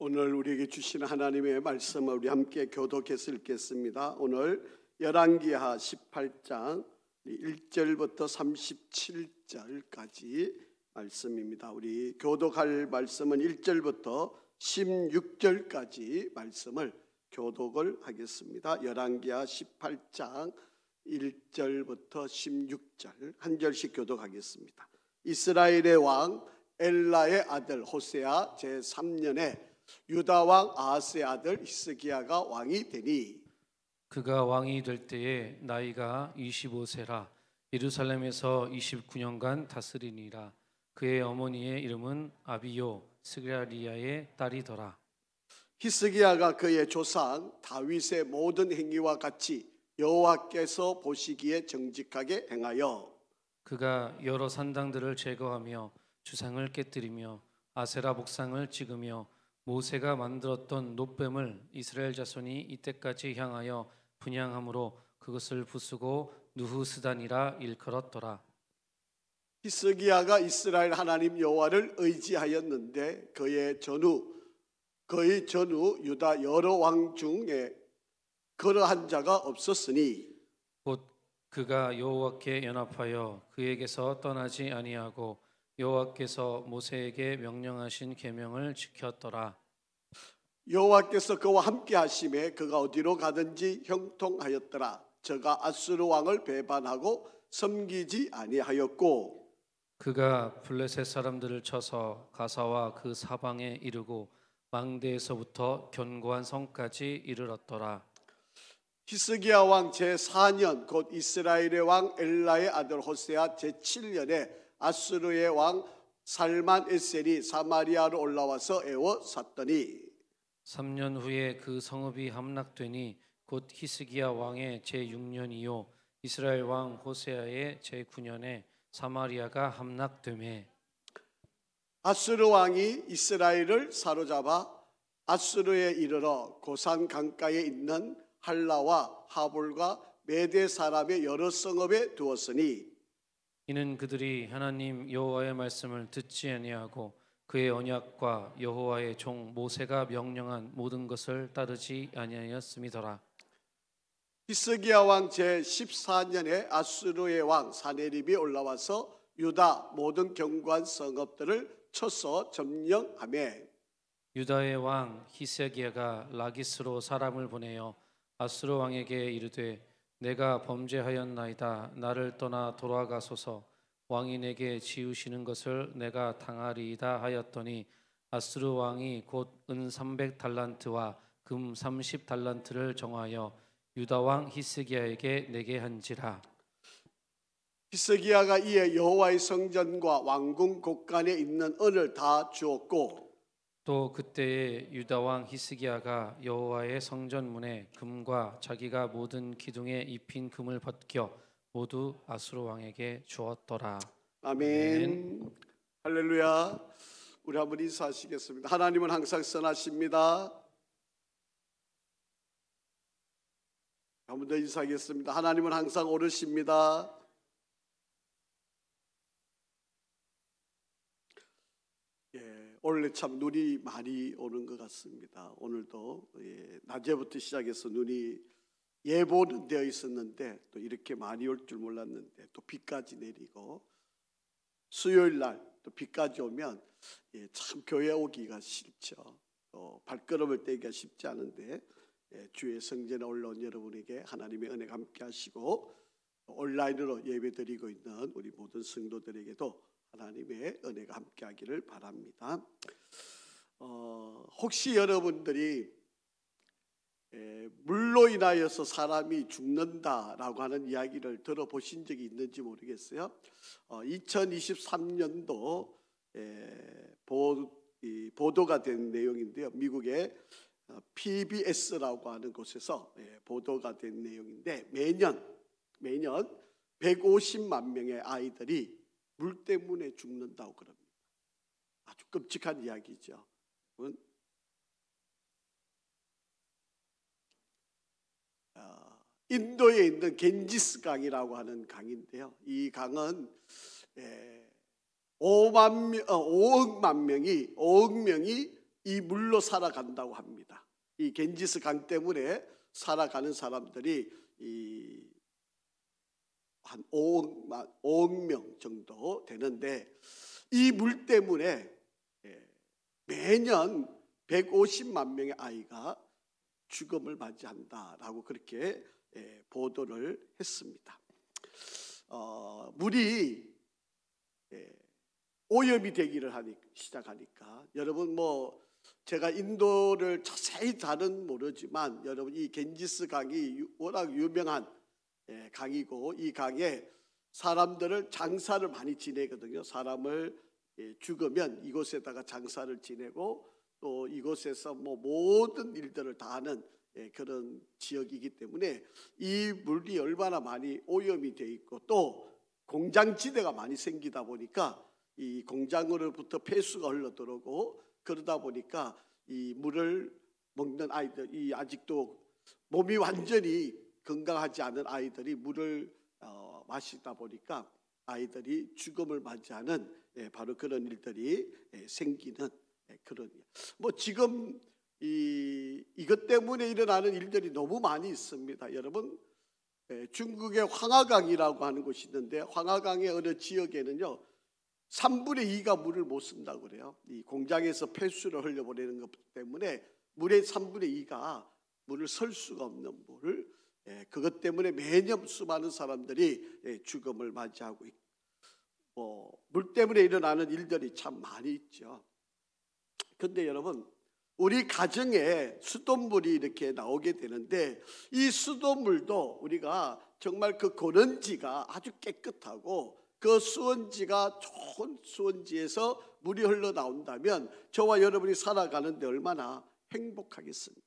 오늘 우리에게 주시는 하나님의 말씀을 우리 함께 교독해서 읽겠습니다. 오늘 열왕기하 18장 1절부터 37절까지 말씀입니다. 우리 교독할 말씀은 1절부터 16절까지 말씀을 교독을 하겠습니다. 열왕기하 18장 1절부터 16절 한 절씩 교독하겠습니다. 이스라엘의 왕 엘라의 아들 호세아 제3년에 유다 왕 아하스의 아들 히스기야가 왕이 되니 그가 왕이 될 때에 나이가 25세라 예루살렘에서 29년간 다스리니라. 그의 어머니의 이름은 아비요 스가리야의 딸이더라. 히스기야가 그의 조상 다윗의 모든 행위와 같이 여호와께서 보시기에 정직하게 행하여 그가 여러 산당들을 제거하며 주상을 깨뜨리며 아세라 목상을 찍으며 모세가 만들었던 놋뱀을 이스라엘 자손이 이때까지 향하여 분향함으로 그것을 부수고 누후스단이라 일컬었더라. 히스기야가 이스라엘 하나님 여호와를 의지하였는데 그의 전후 유다 여러 왕 중에 그러한 자가 없었으니 곧 그가 여호와께 연합하여 그에게서 떠나지 아니하고 여호와께서 모세에게 명령하신 계명을 지켰더라. 여호와께서 그와 함께 하심에 그가 어디로 가든지 형통하였더라. 저가 아수르 왕을 배반하고 섬기지 아니하였고 그가 블레셋 사람들을 쳐서 가사와 그 사방에 이르고 망대에서부터 견고한 성까지 이르렀더라. 히스기야 왕 제4년 곧 이스라엘의 왕 엘라의 아들 호세아 제7년에 아수르의 왕 살만 에셀이 사마리아로 올라와서 애워 샀더니 3년 후에 그 성읍이 함락되니 곧 히스기야 왕의 제6년이요 이스라엘 왕 호세아의 제9년에 사마리아가 함락되매 아수르 왕이 이스라엘을 사로잡아 아수르에 이르러 고산 강가에 있는 할라와 하볼과 메대 사람의 여러 성읍에 두었으니 이는 그들이 하나님 여호와의 말씀을 듣지 아니하고 그의 언약과 여호와의 종 모세가 명령한 모든 것을 따르지 아니하였음이더라. 히스기야 왕 제14년에 아수르의 왕 사네립이 올라와서 유다 모든 견고한 성읍들을 쳐서 점령하매 유다의 왕 히스기야가 라기스로 사람을 보내어 아수르 왕에게 이르되 내가 범죄하였나이다. 나를 떠나 돌아가소서. 왕이 내게 지으시는 것을 내가 당하리이다 하였더니 아수르 왕이 곧 은 300달란트와 금 30달란트를 정하여 유다 왕 히스기야에게 내게 한지라. 히스기야가 이에 여호와의 성전과 왕궁 곳간에 있는 은을 다 주었고 또 그때에 유다 왕 히스기야가 여호와의 성전문에 금과 자기가 모든 기둥에 입힌 금을 벗겨 모두 아수르 왕에게 주었더라. 아멘. 할렐루야. 우리 한번 인사하시겠습니다. 하나님은 항상 선하십니다. 한번 더 인사하겠습니다. 하나님은 항상 옳으십니다. 원래 참 눈이 많이 오는 것 같습니다. 오늘도 낮에부터 시작해서 눈이 예보는 되어 있었는데 또 이렇게 많이 올 줄 몰랐는데 또 비까지 내리고 수요일 날 또 비까지 오면 참 교회 오기가 싫죠. 또 발걸음을 떼기가 쉽지 않은데 주의 성전에 올라온 여러분에게 하나님의 은혜가 함께 하시고 온라인으로 예배드리고 있는 우리 모든 성도들에게도 하나님의 은혜가 함께하기를 바랍니다. 혹시 여러분들이 물로 인하여서 사람이 죽는다라고 하는 이야기를 들어보신 적이 있는지 모르겠어요. 2023년도 보도가 된 내용인데요. 미국의 PBS라고 하는 곳에서 보도가 된 내용인데 매년 150만 명의 아이들이 물 때문에 죽는다고 그럽니다. 아주 끔찍한 이야기죠. 인도에 있는 겐지스 강이라고 하는 강인데요. 이 강은 5억만 명이 이 물로 살아간다고 합니다. 이 겐지스 강 때문에 살아가는 사람들이 한 5억 명 정도 되는데, 이 물 때문에 매년 150만 명의 아이가 죽음을 맞이한다라고 그렇게 보도를 했습니다. 물이 오염이 되기를 시작하니까, 여러분 제가 인도를 자세히 다는 모르지만, 여러분 이 겐지스 강이 워낙 유명한 강이고, 이 강에 사람들을 장사를 많이 지내거든요. 사람을 죽으면 이곳에다가 장사를 지내고, 또 이곳에서 모든 일들을 다 하는 그런 지역이기 때문에 이 물이 얼마나 많이 오염이 돼 있고, 또 공장지대가 많이 생기다 보니까 이 공장으로부터 폐수가 흘러들어오고, 그러다 보니까 이 물을 먹는 아이들, 이 아직도 몸이 완전히 건강하지 않은 아이들이 물을 마시다 보니까 아이들이 죽음을 맞이하는 바로 그런 일들이 생기는 그런, 지금 이것 때문에 일어나는 일들이 너무 많이 있습니다. 여러분, 중국의 황하강이라고 하는 곳이 있는데, 황하강의 어느 지역에는요 3분의 2가 물을 못 쓴다고 그래요. 이 공장에서 폐수를 흘려보내는 것 때문에 물의 3분의 2가 물을 설 수가 없는 물, 그것 때문에 매년 수많은 사람들이 죽음을 맞이하고 있고, 물 때문에 일어나는 일들이 참 많이 있죠. 그런데 여러분, 우리 가정에 수돗물이 이렇게 나오게 되는데, 이 수돗물도 우리가 정말 그 고런지가 아주 깨끗하고, 그 수원지가 좋은 수원지에서 물이 흘러나온다면 저와 여러분이 살아가는데 얼마나 행복하겠습니까?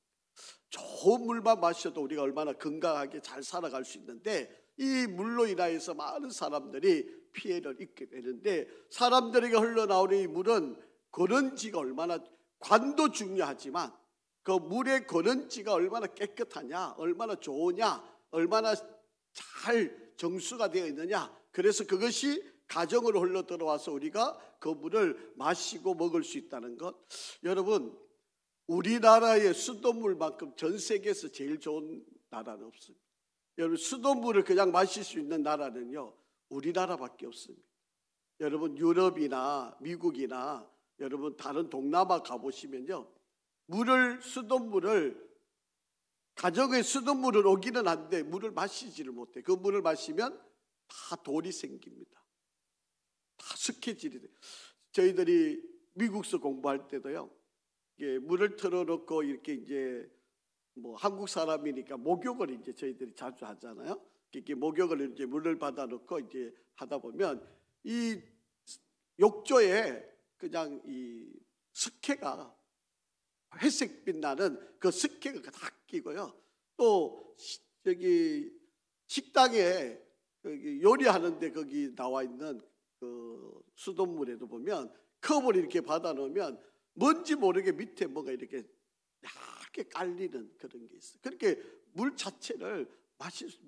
좋은 물만 마셔도 우리가 얼마나 건강하게 잘 살아갈 수 있는데, 이 물로 인하여서 많은 사람들이 피해를 입게 되는데, 사람들에게 흘러나오는 이 물은 고런지가 얼마나, 관도 중요하지만 그 물의 고런지가 얼마나 깨끗하냐, 얼마나 좋으냐, 얼마나 잘 정수가 되어 있느냐, 그래서 그것이 가정으로 흘러 들어와서 우리가 그 물을 마시고 먹을 수 있다는 것. 여러분, 우리나라의 수돗물만큼 전 세계에서 제일 좋은 나라는 없습니다. 여러분, 수돗물을 그냥 마실 수 있는 나라는요 우리나라밖에 없습니다. 여러분, 유럽이나 미국이나 여러분 다른 동남아 가보시면요, 수돗물을, 가정의 수돗물을 오기는 한데 물을 마시지를 못해. 그 물을 마시면 다 돌이 생깁니다. 다 스케줄이 돼요. 저희들이 미국서 공부할 때도요, 물을 틀어놓고 이렇게 이제 한국 사람이니까 목욕을 이제 저희들이 자주 하잖아요. 이렇게 목욕을 이제 물을 받아놓고 이제 하다 보면 이 욕조에 그냥 이 석회가, 회색빛 나는 그 석회가 다 끼고요. 또 저기 식당에 요리하는데 거기 나와 있는 그 수돗물에도 보면 컵을 이렇게 받아 놓으면 뭔지 모르게 밑에 뭐가 이렇게 얇게 깔리는 그런 게 있어요. 그렇게 물 자체를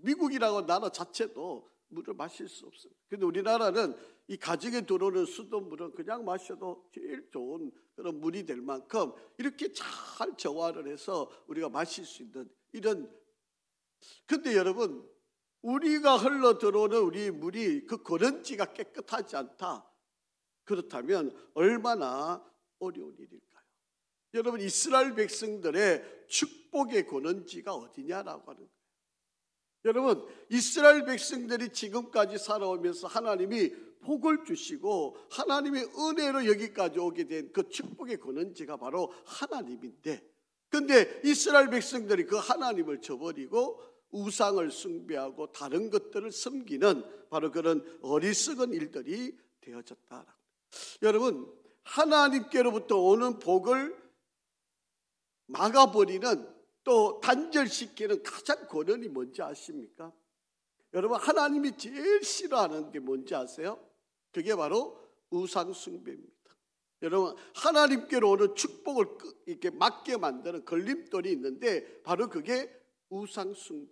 미국이라고 나라 자체도 물을 마실 수 없어요. 근데 우리나라는 이 가정에 들어오는 수돗물은 그냥 마셔도 제일 좋은 그런 물이 될 만큼 이렇게 잘 정화를 해서 우리가 마실 수 있는 이런. 근데 여러분, 우리가 흘러 들어오는 우리 물이 그 고런지가 깨끗하지 않다. 그렇다면 얼마나 어려운 일일까요? 여러분, 이스라엘 백성들의 축복의 고런지가 어디냐라고 하는 거예요. 여러분, 이스라엘 백성들이 지금까지 살아오면서 하나님이 복을 주시고 하나님의 은혜로 여기까지 오게 된 그 축복의 고런지가 바로 하나님인데, 근데 이스라엘 백성들이 그 하나님을 저버리고 우상을 숭배하고 다른 것들을 섬기는 바로 그런 어리석은 일들이 되어졌다. 여러분, 하나님께로부터 오는 복을 막아버리는, 또 단절시키는 가장 권한이 뭔지 아십니까? 여러분, 하나님이 제일 싫어하는 게 뭔지 아세요? 그게 바로 우상 숭배입니다. 여러분, 하나님께로 오는 축복을 이렇게 막게 만드는 걸림돌이 있는데 바로 그게 우상 숭배.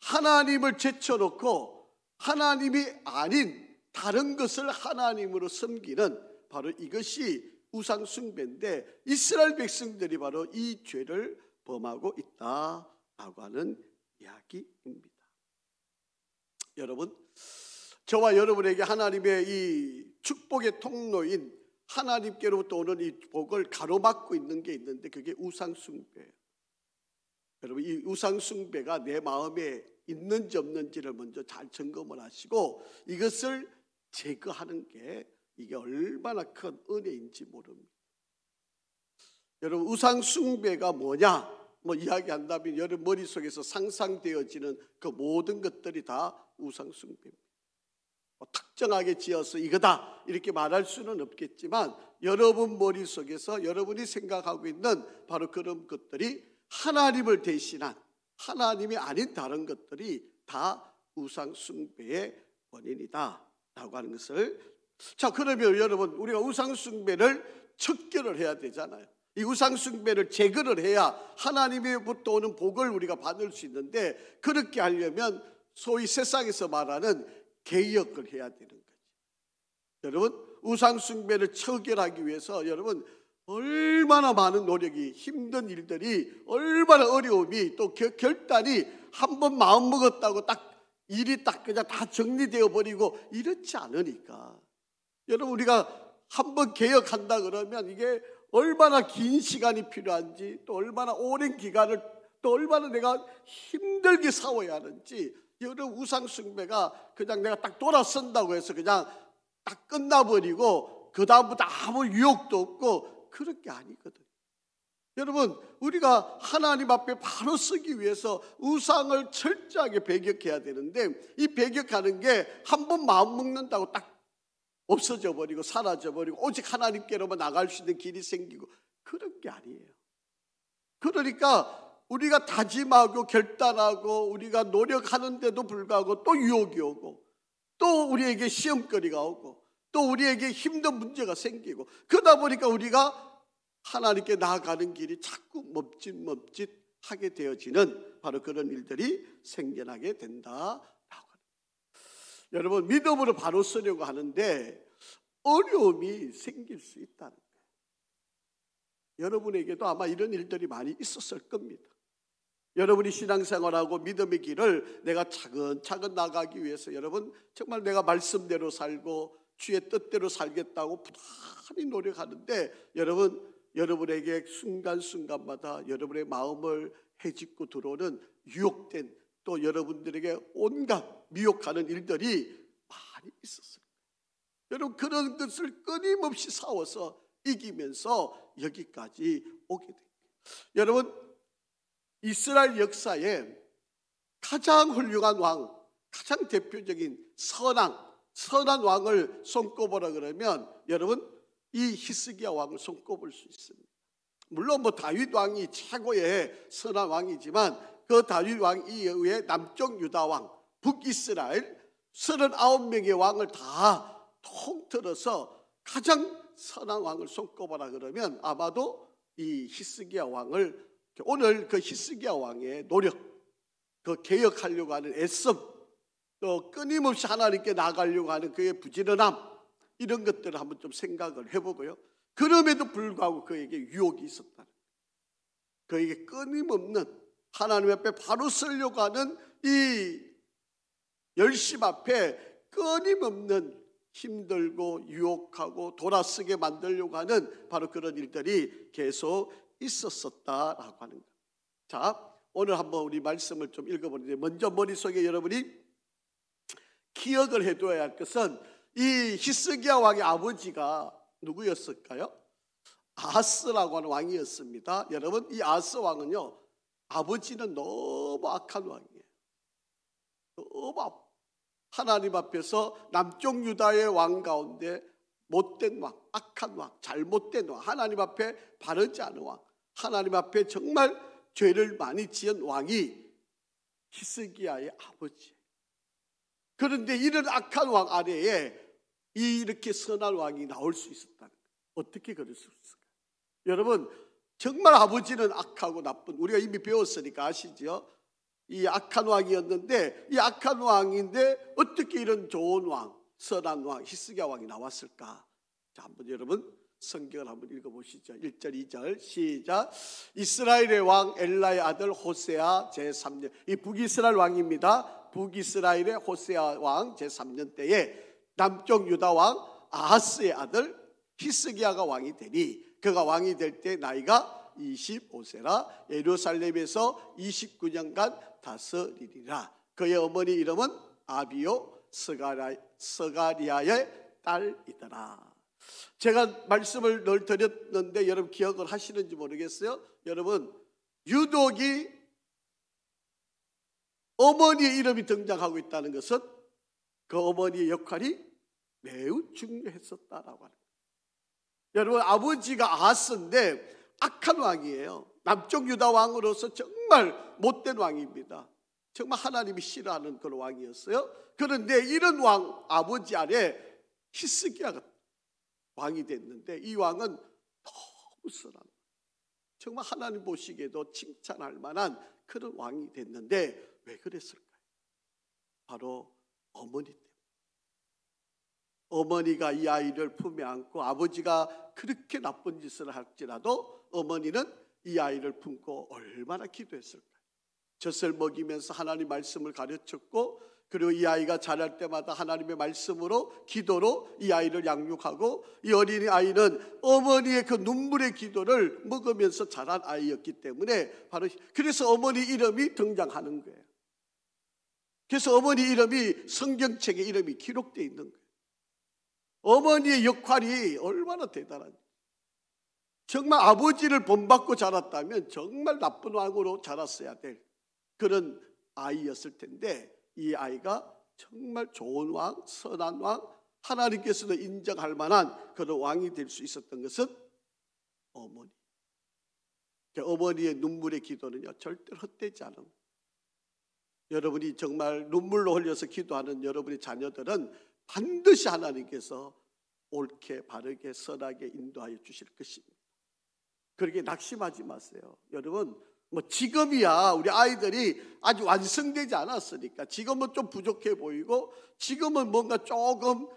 하나님을 제쳐놓고 하나님이 아닌 다른 것을 하나님으로 섬기는 바로 이것이 우상 숭배인데 이스라엘 백성들이 바로 이 죄를 범하고 있다라고 하는 이야기입니다. 여러분, 저와 여러분에게 하나님의 이 축복의 통로인 하나님께로부터 오는 이 복을 가로막고 있는 게 있는데 그게 우상 숭배예요. 여러분, 이 우상 숭배가 내 마음에 있는지 없는지를 먼저 잘 점검을 하시고 이것을 제거하는 게 이게 얼마나 큰 은혜인지 모릅니다. 여러분, 우상 숭배가 뭐냐? 이야기한다면 여러분 머릿속에서 상상되어지는 그 모든 것들이 다 우상 숭배입니다. 특정하게 지어서 이거다 이렇게 말할 수는 없겠지만 여러분 머릿속에서 여러분이 생각하고 있는 바로 그런 것들이 하나님을 대신한 하나님이 아닌 다른 것들이 다 우상 숭배의 원인이다 라고 하는 것을, 자, 그러면 여러분 우리가 우상 숭배를 척결을 해야 되잖아요. 이 우상 숭배를 제거를 해야 하나님으로부터 오는 복을 우리가 받을 수 있는데, 그렇게 하려면 소위 세상에서 말하는 개혁을 해야 되는 거죠. 여러분, 우상 숭배를 처결하기 위해서 여러분 얼마나 많은 노력이, 힘든 일들이, 얼마나 어려움이, 또 결단이 한 번 마음 먹었다고 딱 일이 딱 그냥 다 정리되어 버리고 이렇지 않으니까. 여러분, 우리가 한 번 개혁한다 그러면 이게 얼마나 긴 시간이 필요한지, 또 얼마나 오랜 기간을, 또 얼마나 내가 힘들게 싸워야 하는지. 여러분, 우상 숭배가 그냥 내가 딱 돌아선다고 해서 그냥 딱 끝나버리고 그 다음부터 아무 유혹도 없고 그런 게 아니거든요. 여러분, 우리가 하나님 앞에 바로 서기 위해서 우상을 철저하게 배격해야 되는데, 이 배격하는 게 한 번 마음 먹는다고 딱 없어져 버리고 사라져 버리고 오직 하나님께로만 나갈 수 있는 길이 생기고 그런 게 아니에요. 그러니까 우리가 다짐하고 결단하고 우리가 노력하는데도 불구하고 또 유혹이 오고 또 우리에게 시험거리가 오고 또 우리에게 힘든 문제가 생기고, 그러다 보니까 우리가 하나님께 나아가는 길이 자꾸 멈칫하게 되어지는 바로 그런 일들이 생겨나게 된다라고 합니다. 여러분, 믿음으로 바로 서려고 하는데 어려움이 생길 수 있다는 거예요. 여러분에게도 아마 이런 일들이 많이 있었을 겁니다. 여러분이 신앙생활하고 믿음의 길을 내가 차근차근 나가기 위해서 여러분 정말 내가 말씀대로 살고 주의 뜻대로 살겠다고 부단히 노력하는데, 여러분에게 순간순간마다 여러분의 마음을 헤집고 들어오는 유혹된, 또 여러분들에게 온갖 미혹하는 일들이 많이 있었어요. 여러분, 그런 것을 끊임없이 싸워서 이기면서 여기까지 오게 됩니다. 여러분, 이스라엘 역사에 가장 훌륭한 왕, 가장 대표적인 선한 왕을 손꼽으라 그러면 여러분 이 히스기야 왕을 손꼽을 수 있습니다. 물론 다윗 왕이 최고의 선한 왕이지만 그 다윗 왕 이후에 남쪽 유다 왕, 북이스라엘 39명의 왕을 다 통틀어서 가장 선한 왕을 손꼽아라 그러면 아마도 이 히스기야 왕을, 오늘 그 히스기야 왕의 노력, 그 개혁하려고 하는 애씀, 또 끊임없이 하나님께 나가려고 하는 그의 부지런함, 이런 것들을 한번 좀 생각을 해보고요. 그럼에도 불구하고 그에게 유혹이 있었다는 거예요. 그에게 끊임없는 하나님 앞에 바로 서려고 하는 이 열심 앞에 끊임없는 힘들고 유혹하고 돌아서게 만들려고 하는 바로 그런 일들이 계속 있었었다라고 하는 거예요. 자, 오늘 한번 우리 말씀을 좀 읽어보는데, 먼저 머릿속에 여러분이 기억을 해둬야 할 것은 이 히스기야 왕의 아버지가 누구였을까요? 아하스라고 하는 왕이었습니다. 여러분, 이 아하스 왕은요, 아버지는 너무 악한 왕이에요. 너무 하나님 앞에서 남쪽 유다의 왕 가운데 못된 왕, 악한 왕, 잘못된 왕, 하나님 앞에 바르지 않은 왕, 하나님 앞에 정말 죄를 많이 지은 왕이 히스기야의 아버지예요. 그런데 이런 악한 왕 아래에 이렇게 선한 왕이 나올 수 있었다는 거예요. 어떻게 그럴 수 있을까요? 여러분, 정말 아버지는 악하고 나쁜, 우리가 이미 배웠으니까 아시죠? 이 악한 왕이었는데, 이 악한 왕인데 어떻게 이런 좋은 왕, 선한 왕, 히스기야 왕이 나왔을까? 자, 한번 여러분 성경을 한번 읽어보시죠. 1절 2절 시작. 이스라엘의 왕 엘라의 아들 호세아 제3년, 이 북이스라엘 왕입니다. 북이스라엘의 호세아 왕 제3년 때에 남쪽 유다 왕 아하스의 아들 히스기야가 왕이 되니 그가 왕이 될 때 나이가 25세라 예루살렘에서 29년간 다스리리라. 그의 어머니 이름은 아비요 스가리아의 딸이더라. 제가 말씀을 늘 드렸는데 여러분 기억을 하시는지 모르겠어요. 여러분 유독이 어머니의 이름이 등장하고 있다는 것은 그 어머니의 역할이 매우 중요했었다라고 하는 거예요. 여러분 아버지가 아하스인데 악한 왕이에요. 남쪽 유다 왕으로서 정말 못된 왕입니다. 정말 하나님이 싫어하는 그런 왕이었어요. 그런데 이런 왕 아버지 아래 히스기야가 왕이 됐는데 이 왕은 너무 선한, 정말 하나님 보시기에도 칭찬할 만한 그런 왕이 됐는데 왜 그랬을까요? 바로 어머니 때문에. 어머니가 이 아이를 품에 안고 아버지가 그렇게 나쁜 짓을 할지라도 어머니는 이 아이를 품고 얼마나 기도했을까요? 젖을 먹이면서 하나님 말씀을 가르쳤고 그리고 이 아이가 자랄 때마다 하나님의 말씀으로 기도로 이 아이를 양육하고 이 어린이 아이는 어머니의 그 눈물의 기도를 먹으면서 자란 아이였기 때문에 바로 그래서 어머니 이름이 등장하는 거예요. 그래서 어머니 이름이 성경책에 이름이 기록되어 있는 거예요. 어머니의 역할이 얼마나 대단한지. 정말 아버지를 본받고 자랐다면 정말 나쁜 왕으로 자랐어야 될 그런 아이였을 텐데 이 아이가 정말 좋은 왕, 선한 왕, 하나님께서도 인정할 만한 그런 왕이 될 수 있었던 것은 어머니. 어머니의 눈물의 기도는요 절대로 헛되지 않은, 여러분이 정말 눈물로 흘려서 기도하는 여러분의 자녀들은 반드시 하나님께서 옳게 바르게 선하게 인도하여 주실 것입니다. 그렇게 낙심하지 마세요. 여러분 뭐 지금이야 우리 아이들이 아직 완성되지 않았으니까 지금은 좀 부족해 보이고 지금은 뭔가 조금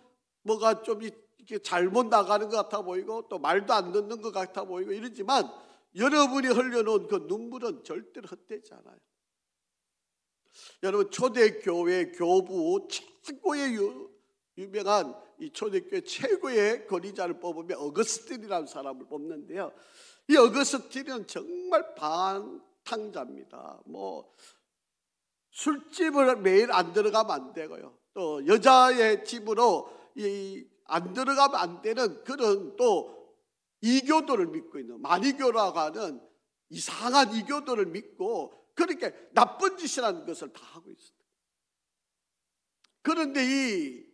뭐가 좀 이렇게 잘못 나가는 것 같아 보이고 또 말도 안 듣는 것 같아 보이고 이러지만 여러분이 흘려놓은 그 눈물은 절대로 헛되지 않아요. 여러분 초대교회 교부 최고의 유명한 이 초대교회 최고의 권위자를 뽑으면 어거스틴이라는 사람을 뽑는데요. 이 어거스틴은 정말 반탕자입니다. 뭐 술집을 매일 안 들어가면 안 되고요. 또 여자의 집으로 안 들어가면 안 되는 그런 또 이교도를 믿고 있는 마니교라고 하는 이상한 이교도를 믿고 그렇게 나쁜 짓이라는 것을 다 하고 있습니다. 그런데 이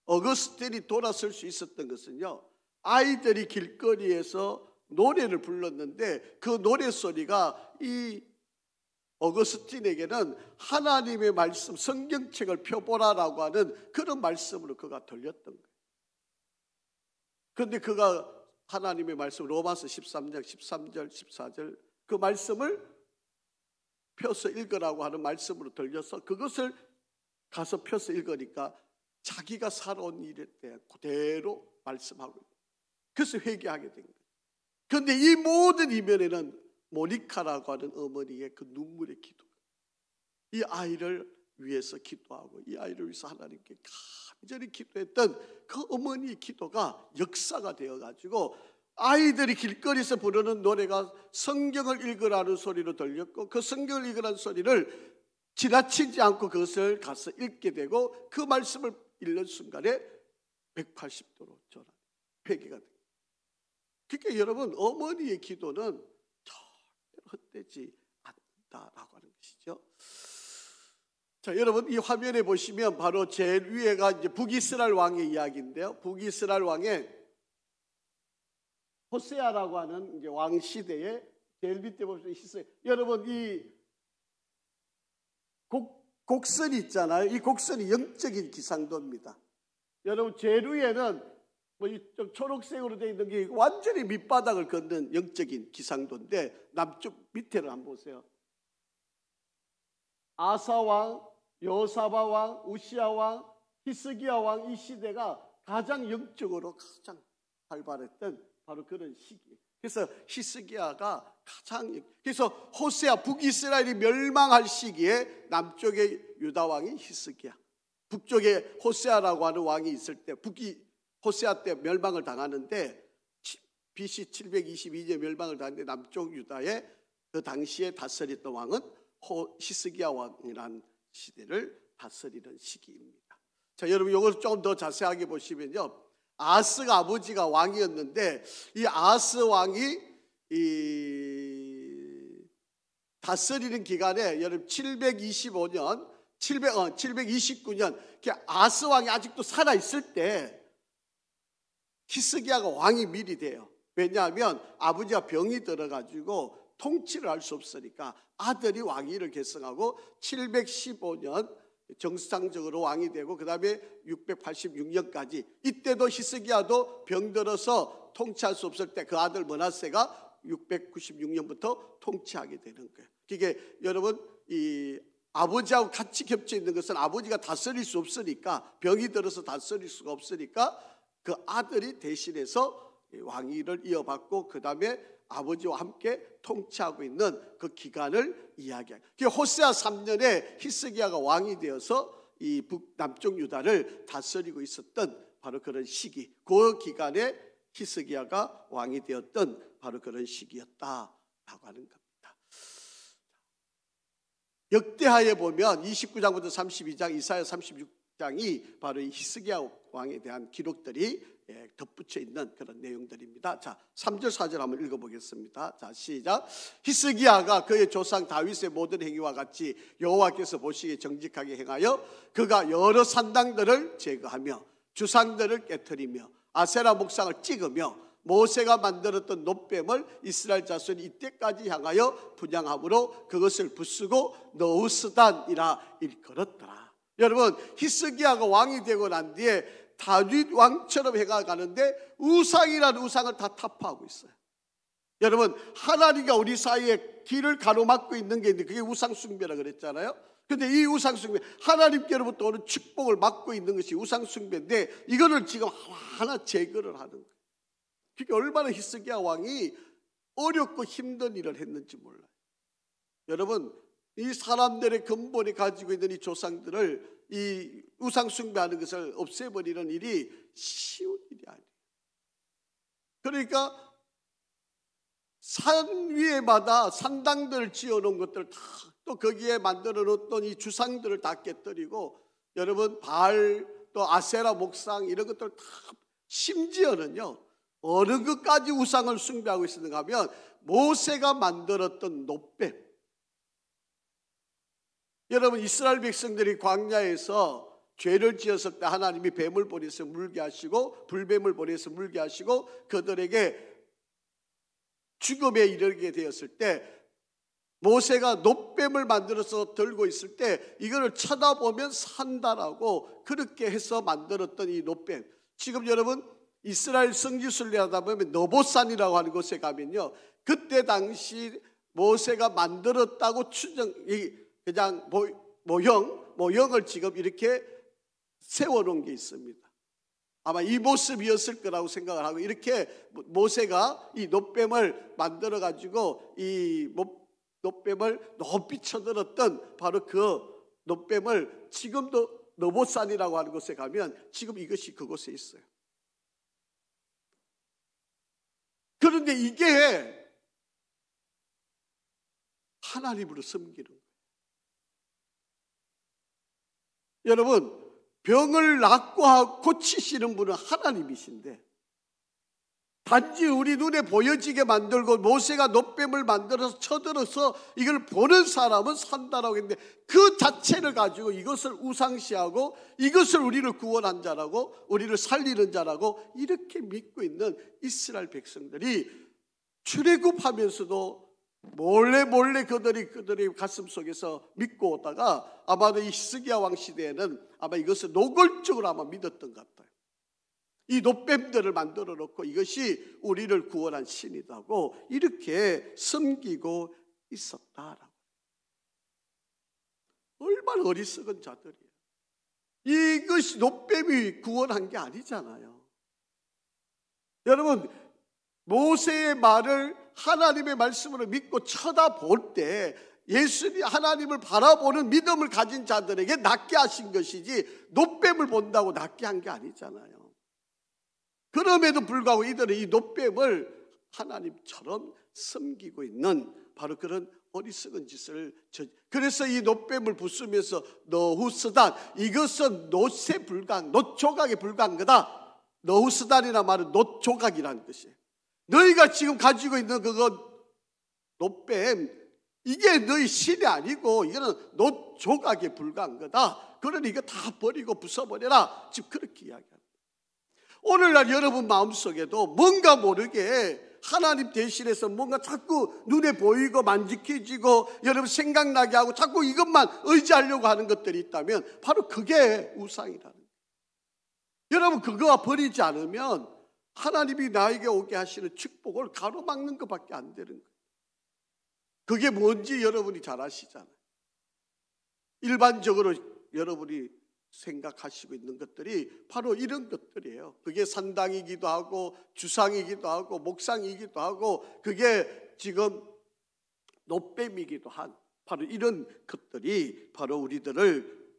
어거스틴이 돌아설 수 있었던 것은요, 아이들이 길거리에서 노래를 불렀는데 그 노래소리가 이 어거스틴에게는 하나님의 말씀, 성경책을 펴보라라고 하는 그런 말씀으로 그가 들렸던 거예요. 그런데 그가 하나님의 말씀 로마서 13장 13절 14절 그 말씀을 펴서 읽으라고 하는 말씀으로 들려서 그것을 가서 펴서 읽으니까 자기가 살아온 일에 대해 그대로 말씀하고 있어요. 그래서 회개하게 된 거예요. 그런데 이 모든 이면에는 모니카라고 하는 어머니의 그 눈물의 기도, 이 아이를 위해서 기도하고 이 아이를 위해서 하나님께 간절히 기도했던 그 어머니의 기도가 역사가 되어가지고 아이들이 길거리에서 부르는 노래가 성경을 읽으라는 소리로 들렸고 그 성경을 읽으라는 소리를 지나치지 않고 그것을 가서 읽게 되고 그 말씀을 읽는 순간에 180도로 전환, 회개가 됩니다. 그러니까 여러분 어머니의 기도는 절대로 헛되지 않는다라고 하는 것이죠. 자, 여러분 이 화면에 보시면 바로 제일 위에가 이제 북이스라엘 왕의 이야기인데요. 북이스라엘 왕의 호세아라고 하는 이제 왕 시대에 제일 밑에 보시면 히스기야. 여러분 이 곡선이 있잖아요. 이 곡선이 영적인 기상도입니다. 여러분 제일 위에는 뭐 좀 초록색으로 되어 있는 게 완전히 밑바닥을 걷는 영적인 기상도인데 남쪽 밑에를 한번 보세요. 아사 왕, 여사바 왕, 우시아 왕, 히스기야 왕 이 시대가 가장 영적으로 가장 활발했던 바로 그런 시기. 그래서 히스기야가 그래서 호세아 북이스라엘이 멸망할 시기에 남쪽에 유다 왕이 히스기야, 북쪽에 호세아라고 하는 왕이 있을 때 호세아 때 멸망을 당하는데 BC 722년에 멸망을 당하는데 남쪽 유다에 그 당시에 다스렸던 왕은 히스기야 왕이라는 시대를 다스리는 시기입니다. 자, 여러분 이걸 조금 더 자세하게 보시면요, 아하스가 아버지가 왕이었는데 이 아하스 왕이 다스리는 기간에 여러분 725년 729년 아하스 왕이 아직도 살아있을 때 히스기야가 왕이 미리 돼요. 왜냐하면 아버지가 병이 들어가지고 통치를 할 수 없으니까 아들이 왕위를 계승하고 715년 정상적으로 왕이 되고 그 다음에 686년까지 이때도 히스기야도 병들어서 통치할 수 없을 때 그 아들 므낫세가 696년부터 통치하게 되는 거예요. 그게 여러분 이 아버지하고 같이 겹쳐 있는 것은 아버지가 다스릴 수 없으니까, 병이 들어서 다스릴 수가 없으니까 그 아들이 대신해서 왕위를 이어받고 그 다음에 아버지와 함께 통치하고 있는 그 기간을 이야기해요. 호세아 3년에 히스기야가 왕이 되어서 이 북남쪽 유다를 다스리고 있었던 바로 그런 시기, 그 기간에 히스기야가 왕이 되었던 바로 그런 시기였다라고 하는 겁니다. 역대하에 보면 29장부터 32장, 이사야 36장이 바로 이 히스기야 왕에 대한 기록들이 덧붙여 있는 그런 내용들입니다. 자, 3절 4절 한번 읽어보겠습니다. 자, 시작. 히스기야가 그의 조상 다윗의 모든 행위와 같이 여호와께서 보시기에 정직하게 행하여 그가 여러 산당들을 제거하며 주상들을 깨뜨리며 아세라 목상을 찍으며 모세가 만들었던 놋뱀을 이스라엘 자손이 이때까지 향하여 분향함으로 그것을 부수고 너우스단이라 일컬었더라. 여러분, 히스기야가 왕이 되고 난 뒤에 다윗 왕처럼 해가 가는데 우상이라는 우상을 다 타파하고 있어요. 여러분, 하나님과 우리 사이에 길을 가로막고 있는 게 있는데 그게 우상숭배라 그랬잖아요. 그런데 이 우상숭배, 하나님께로부터 오는 축복을 막고 있는 것이 우상숭배인데 이거를 지금 하나 제거를 하는 거예요. 그게 얼마나 히스기야 왕이 어렵고 힘든 일을 했는지 몰라요. 여러분, 이 사람들의 근본이 가지고 있는 이 조상들을 이 우상숭배하는 것을 없애버리는 일이 쉬운 일이 아니에요. 그러니까 산 위에마다 산당들을 지어놓은 것들 다, 또 거기에 만들어 놓았던 이 주상들을 다 깨뜨리고, 여러분 바알 또 아세라 목상 이런 것들 다, 심지어는요 어느 것까지 우상을 숭배하고 있었는가 하면 모세가 만들었던 놋뱀. 여러분, 이스라엘 백성들이 광야에서 죄를 지었을 때 하나님이 뱀을 보내서 물게 하시고 불뱀을 보내서 물게 하시고 그들에게 죽음에 이르게 되었을 때 모세가 놋뱀을 만들어서 들고 있을 때 이거를 쳐다보면 산다라고 그렇게 해서 만들었던 이 놋뱀. 지금 여러분 이스라엘 성지순례 하다 보면 너봇산이라고 하는 곳에 가면요, 그때 당시 모세가 만들었다고 그냥 모형을 지금 이렇게 세워놓은 게 있습니다. 아마 이 모습이었을 거라고 생각을 하고, 이렇게 모세가 이 놋뱀을 만들어 가지고 이 놋뱀을 높이 쳐들었던 바로 그 놋뱀을 지금도 너봇산이라고 하는 곳에 가면 지금 이것이 그곳에 있어요. 그런데 이게 하나님으로 섬기는 거예요. 여러분, 병을 낫고 고치시는 분은 하나님이신데 단지 우리 눈에 보여지게 만들고 모세가 놋뱀을 만들어서 쳐들어서 이걸 보는 사람은 산다라고 했는데 그 자체를 가지고 이것을 우상시하고 이것을 우리를 구원한 자라고 우리를 살리는 자라고 이렇게 믿고 있는 이스라엘 백성들이 출애굽하면서도 몰래 그들이 가슴 속에서 믿고 오다가 아마도 이 히스기야 왕 시대에는 아마 이것을 노골적으로 아마 믿었던 것 같아요. 이 놋뱀들을 만들어 놓고 이것이 우리를 구원한 신이라고 이렇게 섬기고 있었다라고. 얼마나 어리석은 자들이에요. 이것이 놋뱀이 구원한 게 아니잖아요. 여러분, 모세의 말을 하나님의 말씀으로 믿고 쳐다볼 때 예수님 하나님을 바라보는 믿음을 가진 자들에게 낫게 하신 것이지 놋뱀을 본다고 낫게 한 게 아니잖아요. 그럼에도 불구하고 이들은 이 놋뱀을 하나님처럼 섬기고 있는 바로 그런 어리석은 짓을 그래서 이 놋뱀을 부수면서 너후스단, 이것은 놋에 불과한, 놋조각에 불과한 거다. 너후스단이라 말은 놋조각이라는 것이에요. 너희가 지금 가지고 있는 그거 놋뱀, 이게 너희 신이 아니고 이거는 놋조각에 불과한 거다. 그러니 이거 다 버리고 부숴버려라. 지금 그렇게 이야기합니다. 오늘날 여러분 마음속에도 뭔가 모르게 하나님 대신해서 뭔가 자꾸 눈에 보이고 만지켜지고 여러분 생각나게 하고 자꾸 이것만 의지하려고 하는 것들이 있다면 바로 그게 우상이라는 거예요. 여러분, 그거와 버리지 않으면 하나님이 나에게 오게 하시는 축복을 가로막는 것밖에 안 되는 거예요. 그게 뭔지 여러분이 잘 아시잖아요. 일반적으로 여러분이 생각하시고 있는 것들이 바로 이런 것들이에요. 그게 산당이기도 하고 주상이기도 하고 목상이기도 하고 그게 지금 놋뱀이기도 한 바로 이런 것들이 바로 우리들을,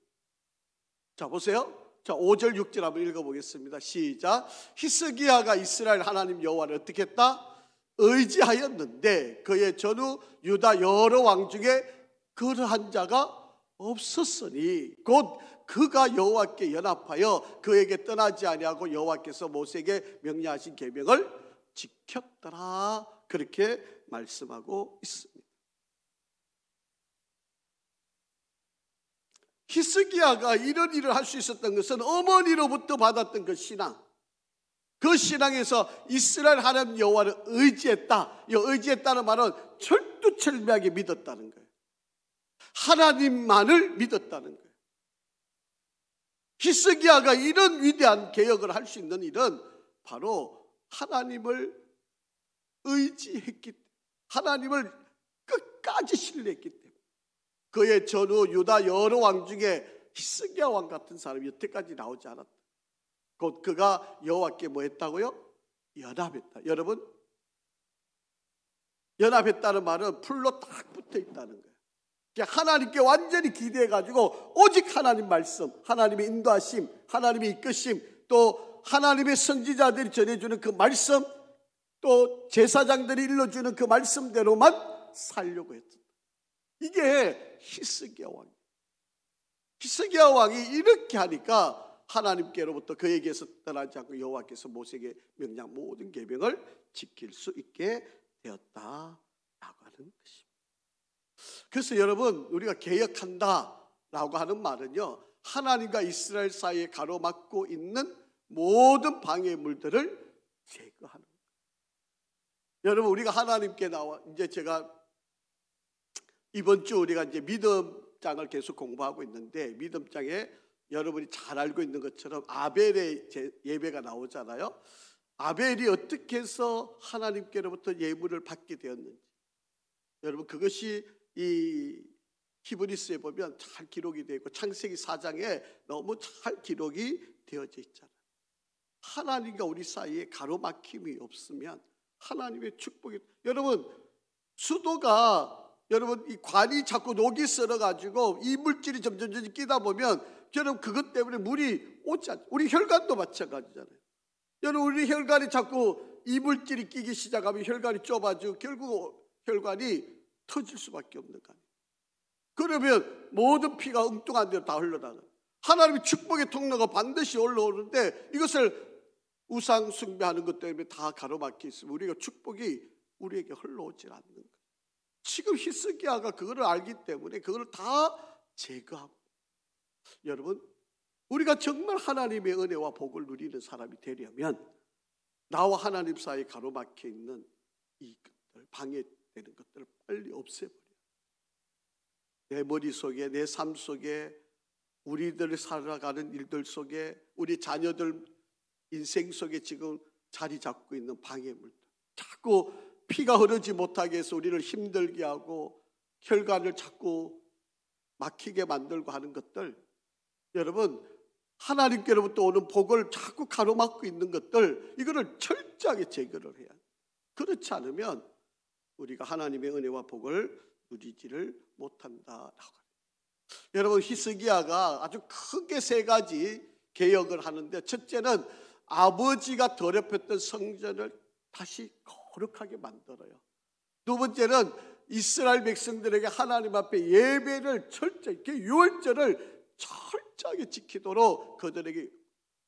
자 보세요. 자 5절 6절 한번 읽어보겠습니다. 시작. 히스기야가 이스라엘 하나님 여호와를 어떻게 했다? 의지하였는데 그의 전후 유다 여러 왕 중에 그러한 자가 없었으니 곧 그가 여호와께 연합하여 그에게 떠나지 아니하고 여호와께서 모세에게 명령하신 계명을 지켰더라. 그렇게 말씀하고 있습니다. 히스기야가 이런 일을 할 수 있었던 것은 어머니로부터 받았던 그 신앙, 그 신앙에서 이스라엘 하나님 여호와를 의지했다. 이 의지했다는 말은 철두철미하게 믿었다는 거예요. 하나님만을 믿었다는 거예요. 히스기야가 이런 위대한 개혁을 할 수 있는 일은 바로 하나님을 의지했기 때문에, 하나님을 끝까지 신뢰했기 때문에. 그의 전후 유다 여러 왕 중에 히스기야 왕 같은 사람이 여태까지 나오지 않았다. 곧 그가 여호와께 뭐 했다고요? 연합했다. 여러분, 연합했다는 말은 풀로 딱 붙어 있다는 거예요. 하나님께 완전히 기대해가지고 오직 하나님 말씀, 하나님의 인도하심, 하나님의 이끄심, 또 하나님의 선지자들이 전해주는 그 말씀, 또 제사장들이 일러주는 그 말씀대로만 살려고 했다. 이게 히스기야 왕이에요. 히스기야 왕이 이렇게 하니까 하나님께로부터 그에게서 떠나지 않고 여호와께서 모세에게 명령 모든 계명을 지킬 수 있게 되었다라고 하는 것입니다. 그래서 여러분, 우리가 개혁한다라고 하는 말은요, 하나님과 이스라엘 사이에 가로막고 있는 모든 방해물들을 제거하는 거예요. 여러분, 우리가 하나님께 나와 이제 제가 이번 주 우리가 이제 믿음장을 계속 공부하고 있는데 믿음장에 여러분이 잘 알고 있는 것처럼 아벨의 예배가 나오잖아요. 아벨이 어떻게 해서 하나님께로부터 예물을 받게 되었는지, 여러분 그것이 이 히브리서에 보면 잘 기록이 되어 있고 창세기 4장에 너무 잘 기록이 되어져 있잖아요. 하나님과 우리 사이에 가로막힘이 없으면 하나님의 축복이, 여러분 수도가, 여러분 이 관이 자꾸 녹이 썰어가지고 이 물질이 점점 끼다 보면 여러분 그것 때문에 물이 오지 않죠. 우리 혈관도 마찬가지잖아요. 여러분 우리 혈관이 자꾸 이 물질이 끼기 시작하면 혈관이 좁아지고 결국 혈관이 터질 수밖에 없는 거 아니에요. 그러면 모든 피가 엉뚱한 데로 다 흘러나가요. 하나님의 축복의 통로가 반드시 올라오는데 이것을 우상 숭배하는 것 때문에 다 가로막혀 있으면 우리가 축복이 우리에게 흘러오질 않는 거예요. 지금 히스기야가 그거를 알기 때문에 그거를 다 제거하고, 여러분 우리가 정말 하나님의 은혜와 복을 누리는 사람이 되려면 나와 하나님 사이에 가로막혀 있는 이 것들, 방해되는 것들을 빨리 없애버려요. 내 머릿속에, 내 삶 속에, 우리들 살아가는 일들 속에, 우리 자녀들 인생 속에 지금 자리 잡고 있는 방해물들, 자꾸 피가 흐르지 못하게 해서 우리를 힘들게 하고 혈관을 자꾸 막히게 만들고 하는 것들, 여러분 하나님께로부터 오는 복을 자꾸 가로막고 있는 것들, 이거를 철저하게 제거를 해야 해요. 그렇지 않으면 우리가 하나님의 은혜와 복을 누리지를 못한다라고. 여러분, 히스기야가 아주 크게 세 가지 개혁을 하는데, 첫째는 아버지가 더럽혔던 성전을 다시 거룩하게 만들어요. 두 번째는 이스라엘 백성들에게 하나님 앞에 예배를 철저히, 유월절을 철저하게 지키도록 그들에게.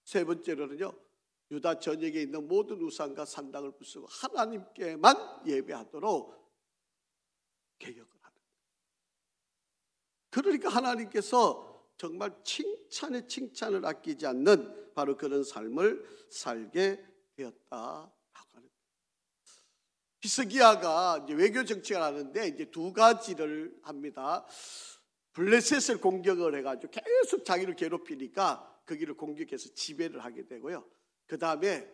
세 번째로는요, 유다 전역에 있는 모든 우상과 산당을 부수고 하나님께만 예배하도록 개혁을 하는 거예요. 그러니까 하나님께서 정말 칭찬에 칭찬을 아끼지 않는 바로 그런 삶을 살게 되었다. 히스기야가 이제 외교 정책을 하는데 이제 두 가지를 합니다. 블레셋을 공격을 해가지고 계속 자기를 괴롭히니까 거기를 공격해서 지배를 하게 되고요. 그 다음에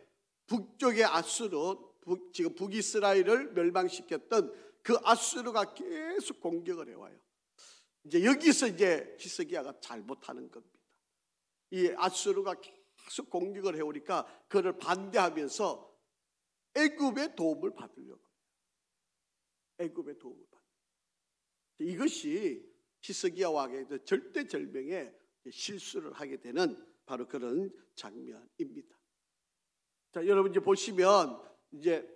북쪽의 아수르, 지금 북이스라엘을 멸망시켰던 그 아수르가 계속 공격을 해와요. 이제 여기서 이제 히스기야가 잘못하는 겁니다. 이 아수르가 계속 공격을 해오니까 그를 반대하면서 애굽의 도움을 받으려고. 애굽의 도움을 받으려고. 이것이 히스기야 왕의 절대절명의 실수를 하게 되는 바로 그런 장면입니다. 자, 여러분 이제 보시면 이제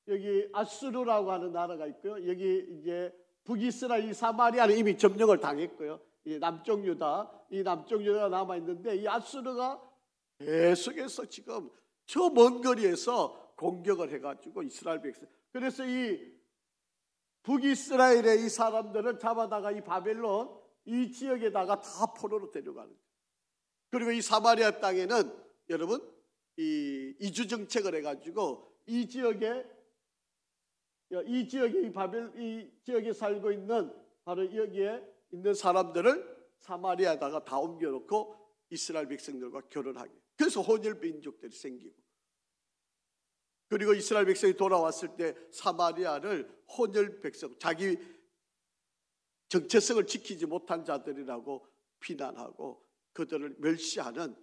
여기 아수르라고 하는 나라가 있고요. 여기 이제 북이스라엘 사마리아는 이미 점령을 당했고요. 이 남쪽 유다, 이 남쪽 유다가 남아 있는데 이 아수르가 계속해서 지금 저 먼 거리에서 공격을 해가지고 이스라엘 백성. 그래서 이 북이스라엘의 이 사람들을 잡아다가 이 바벨론 이 지역에다가 다 포로로 데려가는 거예요. 그리고 이 사마리아 땅에는 여러분 이 이주 정책을 해가지고 이 지역에 이 지역에 살고 있는 바로 여기에 있는 사람들을 사마리아에다가 다 옮겨놓고 이스라엘 백성들과 결혼하게. 그래서 혼혈 민족들이 생기고. 그리고 이스라엘 백성이 돌아왔을 때 사마리아를 혼혈 백성, 자기 정체성을 지키지 못한 자들이라고 비난하고 그들을 멸시하는,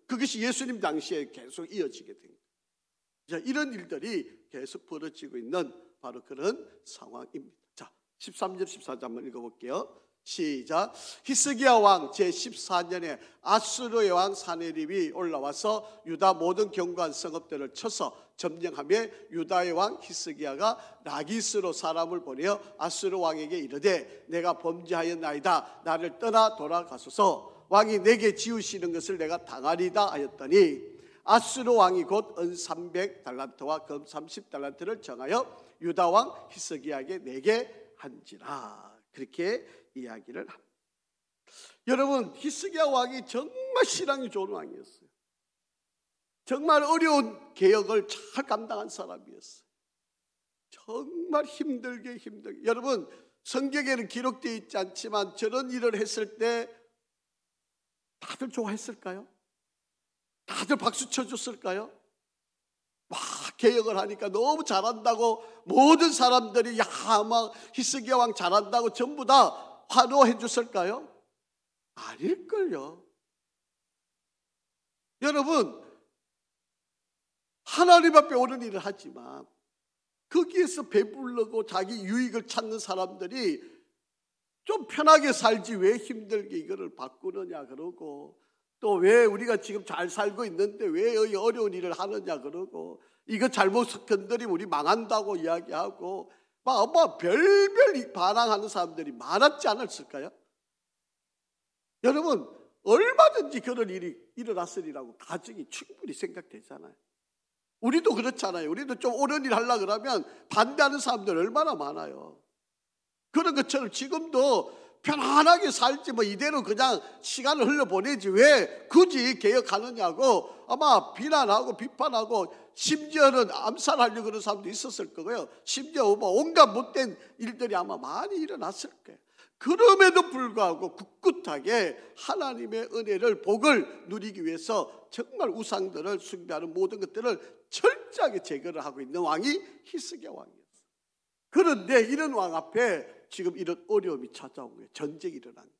그것이 예수님 당시에 계속 이어지게 된 거예요. 이런 일들이 계속 벌어지고 있는 바로 그런 상황입니다. 자, 13절 14절 한번 읽어볼게요. 시작. 히스기야 왕 제14년에 아수르의 왕 사네립이 올라와서 유다 모든 견고한 성읍들을 쳐서 점령하며 유다의 왕 히스기야가 라기스로 사람을 보내어 아수르 왕에게 이르되 내가 범죄하였나이다. 나를 떠나 돌아가소서. 왕이 내게 지우시는 것을 내가 당하리다 하였더니 아수르 왕이 곧 은 300달란트와 금 30달란트를 정하여 유다 왕 히스기야에게 내게 한지라. 그렇게 이야기를 합니다. 여러분, 히스기야 왕이 정말 신앙이 좋은 왕이었어요. 정말 어려운 개혁을 잘 감당한 사람이었어요. 정말 힘들게. 여러분, 성경에는 기록되어 있지 않지만 저런 일을 했을 때 다들 좋아했을까요? 다들 박수 쳐줬을까요? 막 개혁을 하니까 너무 잘한다고 모든 사람들이 막 히스기야 왕 잘한다고 전부 다 환호해 줬을까요? 아닐걸요. 여러분, 하나님 앞에 오는 일을 하지만 거기에서 배부르고 자기 유익을 찾는 사람들이 좀 편하게 살지 왜 힘들게 이거를 바꾸느냐 그러고, 또 왜 우리가 지금 잘 살고 있는데 왜 어려운 일을 하느냐 그러고, 이거 잘못 건드리면 우리 망한다고 이야기하고 막 별별 반항하는 사람들이 많았지 않았을까요? 여러분, 얼마든지 그런 일이 일어났으리라고 가정이 충분히 생각되잖아요. 우리도 그렇잖아요. 우리도 좀 옳은 일 하려고 그러면 반대하는 사람들 얼마나 많아요. 그런 것처럼 지금도 편안하게 살지 이대로 그냥 시간을 흘려보내지 왜 굳이 개혁하느냐고 아마 비난하고 비판하고 심지어는 암살하려고 그러는 사람도 있었을 거고요. 심지어 온갖 못된 일들이 아마 많이 일어났을 거예요. 그럼에도 불구하고 굳굳하게 하나님의 은혜를, 복을 누리기 위해서 정말 우상들을 숭배하는 모든 것들을 철저하게 제거를 하고 있는 왕이 히스기야 왕이었어요. 그런데 이런 왕 앞에 지금 이런 어려움이 찾아온 거예요. 전쟁이 일어난 거예요.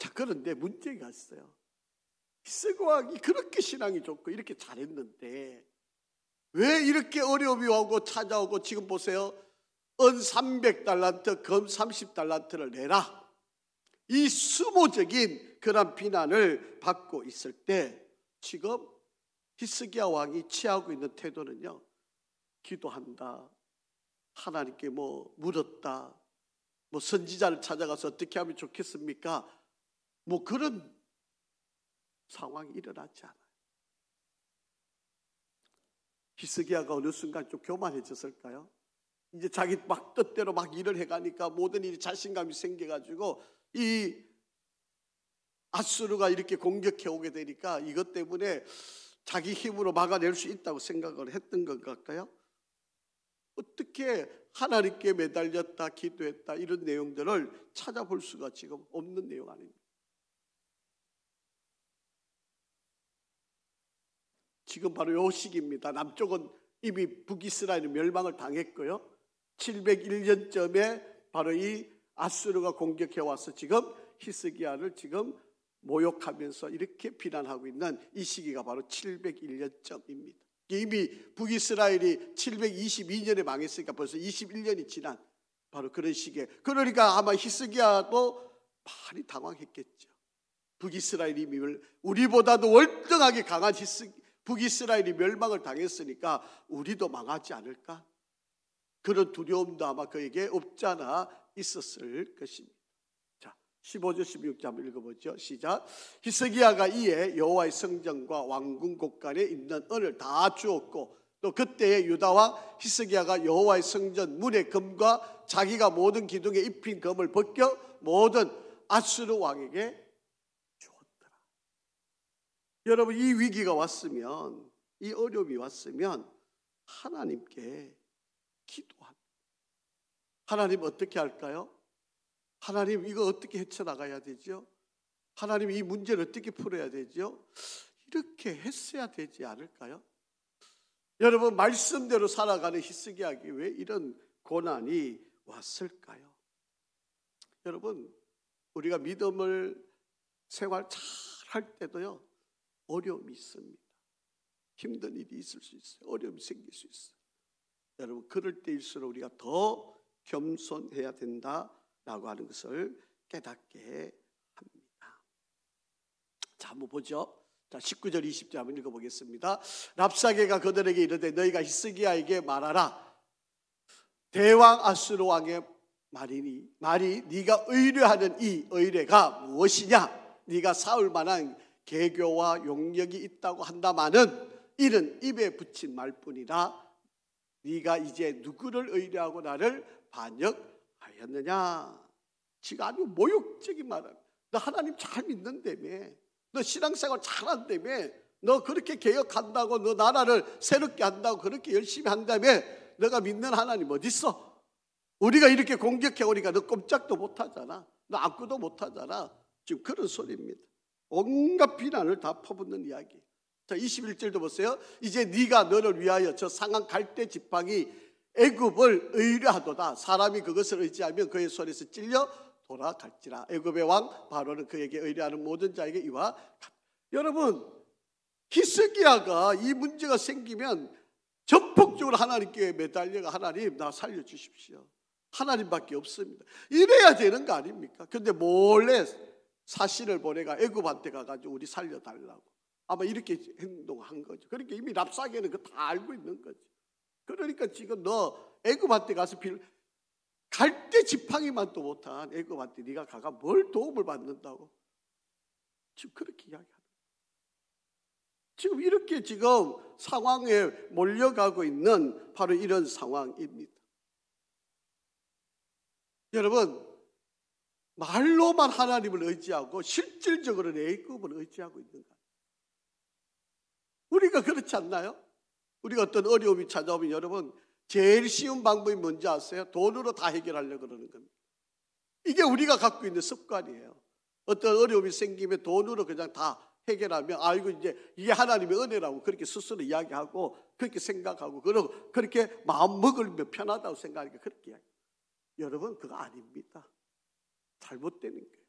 자, 그런데 문제가 있어요. 히스기야 왕이 그렇게 신앙이 좋고 이렇게 잘했는데 왜 이렇게 어려움이 오고 찾아오고, 지금 보세요. 은 300달란트, 금 30달란트를 내라, 이 수모적인 그런 비난을 받고 있을 때 지금 히스기야 왕이 취하고 있는 태도는요, 기도한다, 하나님께 물었다, 선지자를 찾아가서 어떻게 하면 좋겠습니까? 그런 상황이 일어나지 않아요. 히스기야가 어느 순간 좀 교만해졌을까요? 이제 자기 막 뜻대로 막 일을 해가니까 모든 일이 자신감이 생겨가지고 이 아수르가 이렇게 공격해 오게 되니까 이것 때문에 자기 힘으로 막아낼 수 있다고 생각을 했던 것 같아요. 어떻게 하나님께 매달렸다, 기도했다, 이런 내용들을 찾아볼 수가 지금 없는 내용 아닙니까? 지금 바로 이 시기입니다. 남쪽은 이미 북이스라엘이 멸망을 당했고요, 701년쯤에 바로 이 아수르가 공격해 와서 지금 히스기야를 지금 모욕하면서 이렇게 비난하고 있는 이 시기가 바로 701년쯤입니다. 이미 북이스라엘이 722년에 망했으니까 벌써 21년이 지난 바로 그런 시기에, 그러니까 아마 히스기야도 많이 당황했겠죠. 북이스라엘이 우리보다도 월등하게 강한 북이스라엘이 멸망을 당했으니까 우리도 망하지 않을까? 그런 두려움도 아마 그에게 없지 않아 있었을 것입니다. 자, 15절 16절 한번 읽어보죠. 시작. 히스기야가 이에 여호와의 성전과 왕궁 곳간에 있는 은을 다 주었고, 또 그때의 유다왕 히스기야가 여호와의 성전 문의 금과 자기가 모든 기둥에 입힌 금을 벗겨 모든 아수르 왕에게 주었더라. 여러분, 이 위기가 왔으면, 이 어려움이 왔으면 하나님께 기도합니다. 하나님 어떻게 할까요? 하나님 이거 어떻게 헤쳐나가야 되죠? 하나님 이 문제를 어떻게 풀어야 되죠? 이렇게 했어야 되지 않을까요? 여러분, 말씀대로 살아가는 히스기야에게 왜 이런 고난이 왔을까요? 여러분, 우리가 믿음을 생활 잘 할 때도요, 어려움이 있습니다. 힘든 일이 있을 수 있어요. 어려움이 생길 수 있어요. 여러분, 그럴 때일수록 우리가 더 겸손해야 된다라고 하는 것을 깨닫게 합니다. 자, 한번 보죠. 자, 19절 20절 한번 읽어보겠습니다. 랍사게가 그들에게 이르되 너희가 히스기야에게 말하라. 대왕 아수르 왕의 말이 네가 의뢰하는 이 의뢰가 무엇이냐? 네가 쌓을 만한 계교와 용력이 있다고 한다마는 이는 입에 붙인 말뿐이라. 네가 이제 누구를 의뢰하고 나를 반역하였느냐? 지가 아주 모욕적인 말을. 너 하나님 잘 믿는다며, 너 신앙생활 잘한다며, 너 그렇게 개혁한다고, 너 나라를 새롭게 한다고 그렇게 열심히 한다며, 너가 믿는 하나님 어디 있어? 우리가 이렇게 공격해 오니까 너 꼼짝도 못하잖아. 너 아무것도 못하잖아. 지금 그런 소리입니다. 온갖 비난을 다 퍼붓는 이야기. 자, 21절도 보세요. 이제 네가 너를 위하여 저 상한 갈대 지팡이 애굽을 의뢰하도다. 사람이 그것을 의지하면 그의 손에서 찔려 돌아갈지라. 애굽의 왕 바로는 그에게 의뢰하는 모든 자에게 이와 같다. 여러분, 히스기야가 이 문제가 생기면 전폭적으로 하나님께 매달려가 하나님 나 살려주십시오. 하나님밖에 없습니다. 이래야 되는 거 아닙니까? 근데 몰래 사신을 보내가 애굽한테 가가지고 우리 살려달라고 아마 이렇게 행동한 거죠. 그러니까 이미 랍사게는 그거 다 알고 있는 거죠. 그러니까 지금 너 애굽한테 가서 갈대 지팡이만도 못한 애굽한테 네가 가가 뭘 도움을 받는다고 지금 그렇게 이야기하는 거예요. 지금 이렇게 지금 상황에 몰려가고 있는 바로 이런 상황입니다. 여러분, 말로만 하나님을 의지하고 실질적으로 애굽을 의지하고 있는 거예요. 우리가 그렇지 않나요? 우리가 어떤 어려움이 찾아오면 여러분 제일 쉬운 방법이 뭔지 아세요? 돈으로 다 해결하려고 그러는 겁니다. 이게 우리가 갖고 있는 습관이에요. 어떤 어려움이 생기면 돈으로 그냥 다 해결하면 아이고 이제 이게 하나님의 은혜라고 그렇게 스스로 이야기하고 그렇게 생각하고 그러고 그렇게 마음 먹으면 편하다고 생각하니까 그렇게 이야기해요. 여러분 그거 아닙니다. 잘못되는 거예요.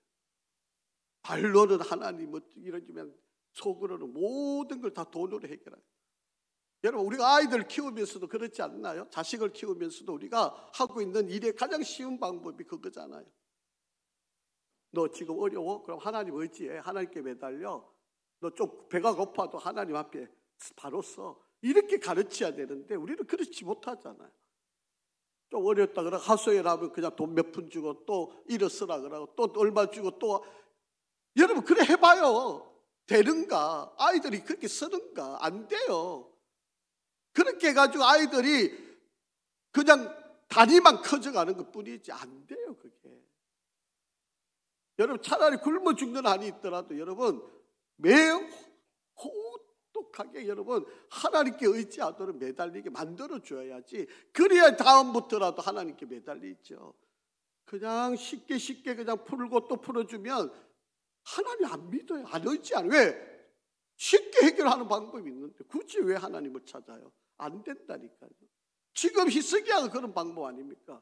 말로는 하나님 이러지만 속으로는 모든 걸 다 돈으로 해결해요. 여러분, 우리가 아이들 키우면서도 그렇지 않나요? 자식을 키우면서도 우리가 하고 있는 일의 가장 쉬운 방법이 그거잖아요. 너 지금 어려워? 그럼 하나님 의지해. 하나님께 매달려. 너 좀 배가 고파도 하나님 앞에 바로 써. 이렇게 가르쳐야 되는데 우리는 그렇지 못하잖아요. 좀 어렵다 그러고 하소연하면 그냥 돈 몇 푼 주고 또 이러 쓰라 그러고 또 얼마 주고 또. 여러분, 그래 해봐요. 되는가? 아이들이 그렇게 쓰는가? 안 돼요. 그렇게 해가지고 아이들이 그냥 다리만 커져가는 것 뿐이지 안 돼요, 그게. 여러분, 차라리 굶어 죽는 한이 있더라도 여러분 매우 혹독하게 여러분 하나님께 의지하도록 매달리게 만들어줘야지. 그래야 다음부터라도 하나님께 매달리죠. 그냥 쉽게 그냥 풀고 또 풀어주면 하나님 안 믿어요. 안 의지 안. 왜? 쉽게 해결하는 방법이 있는데 굳이 왜 하나님을 찾아요? 안 된다니까요. 지금 히스기야가 그런 방법 아닙니까?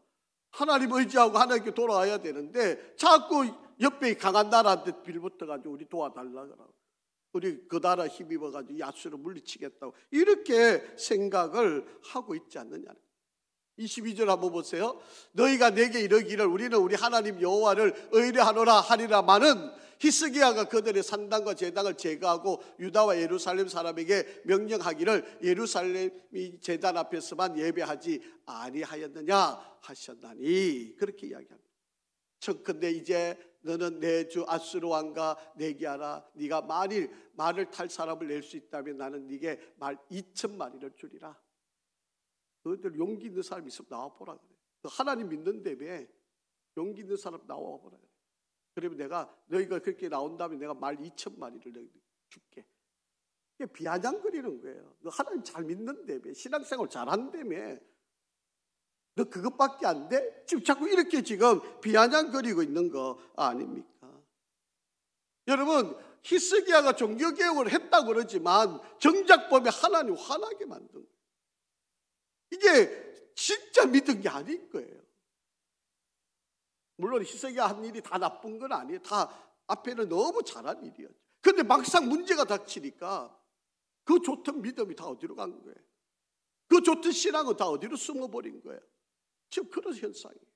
하나님 의지하고 하나님께 돌아와야 되는데 자꾸 옆에 강한 나라한테 빌붙어가지고 우리 도와달라 그러고 우리 그 나라 힘입어가지고 야수를 물리치겠다고 이렇게 생각을 하고 있지 않느냐. 22절 한번 보세요. 너희가 내게 이르기를 우리는 우리 하나님 여호와를 의뢰하노라 하리라마는 히스기야가 그들의 산당과 제당을 제거하고 유다와 예루살렘 사람에게 명령하기를 예루살렘이 제단 앞에서만 예배하지 아니하였느냐 하셨나니. 그렇게 이야기합니다. 청컨대 이제 너는 내 주 아수르 왕과 내기하라. 네가 만일 말을 탈 사람을 낼 수 있다면 나는 네게 말 2,000마리를 주리라. 너희들 용기 있는 사람 있으면 나와보라 그래. 너 하나님 믿는다며 용기 있는 사람 나와보라 그래. 그러면 내가 너희가 그렇게 나온다면 내가 말 2,000마리를 너희들 줄게. 이게 비아냥거리는 거예요. 너 하나님 잘 믿는다며 신앙생활 잘한다며 너 그것밖에 안 돼? 지금 자꾸 이렇게 지금 비아냥거리고 있는 거 아닙니까? 여러분, 히스기야가 종교개혁을 했다고 그러지만 정작 보면 하나님 화나게 만든 거예요. 이게 진짜 믿은 게 아닌 거예요. 물론 히스기야 한 일이 다 나쁜 건 아니에요. 다 앞에는 너무 잘한 일이었죠. 그런데 막상 문제가 닥치니까 그 좋던 믿음이 다 어디로 간 거예요? 그 좋던 신앙은 다 어디로 숨어버린 거예요? 지금 그런 현상이에요.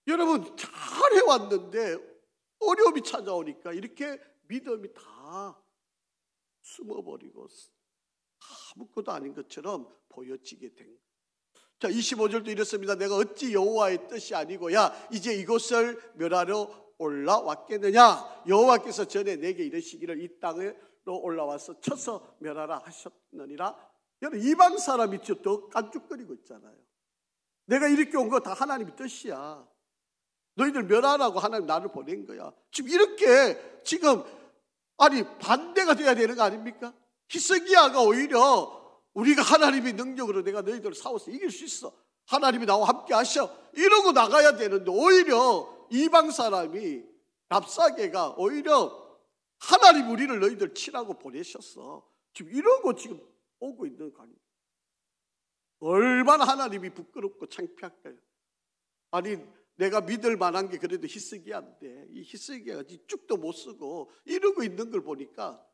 여러분, 잘 해왔는데 어려움이 찾아오니까 이렇게 믿음이 다 숨어버리고 아무것도 아닌 것처럼 보여지게 된 거예요. 자, 25절도 이렇습니다. 내가 어찌 여호와의 뜻이 아니고야 이제 이곳을 멸하러 올라왔겠느냐. 여호와께서 전에 내게 이르시기를 이 땅으로 올라와서 쳐서 멸하라 하셨느니라. 여러분, 이방 사람이 더 깐죽거리고 있잖아요. 내가 이렇게 온 거 다 하나님의 뜻이야. 너희들 멸하라고 하나님 나를 보낸 거야. 지금 이렇게 지금 아니 반대가 돼야 되는 거 아닙니까? 히스기야가 오히려 우리가 하나님의 능력으로 내가 너희들을 싸워서 이길 수 있어. 하나님이 나와 함께 하셔. 이러고 나가야 되는데 오히려 이방 사람이 랍사게가 오히려 하나님 우리를 너희들 치라고 보내셨어. 지금 이러고 지금 오고 있는 거 아닙니까? 얼마나 하나님이 부끄럽고 창피할까요? 아니 내가 믿을 만한 게 그래도 히스기야인데 이 히스기야가 쭉도 못 쓰고 이러고 있는 걸 보니까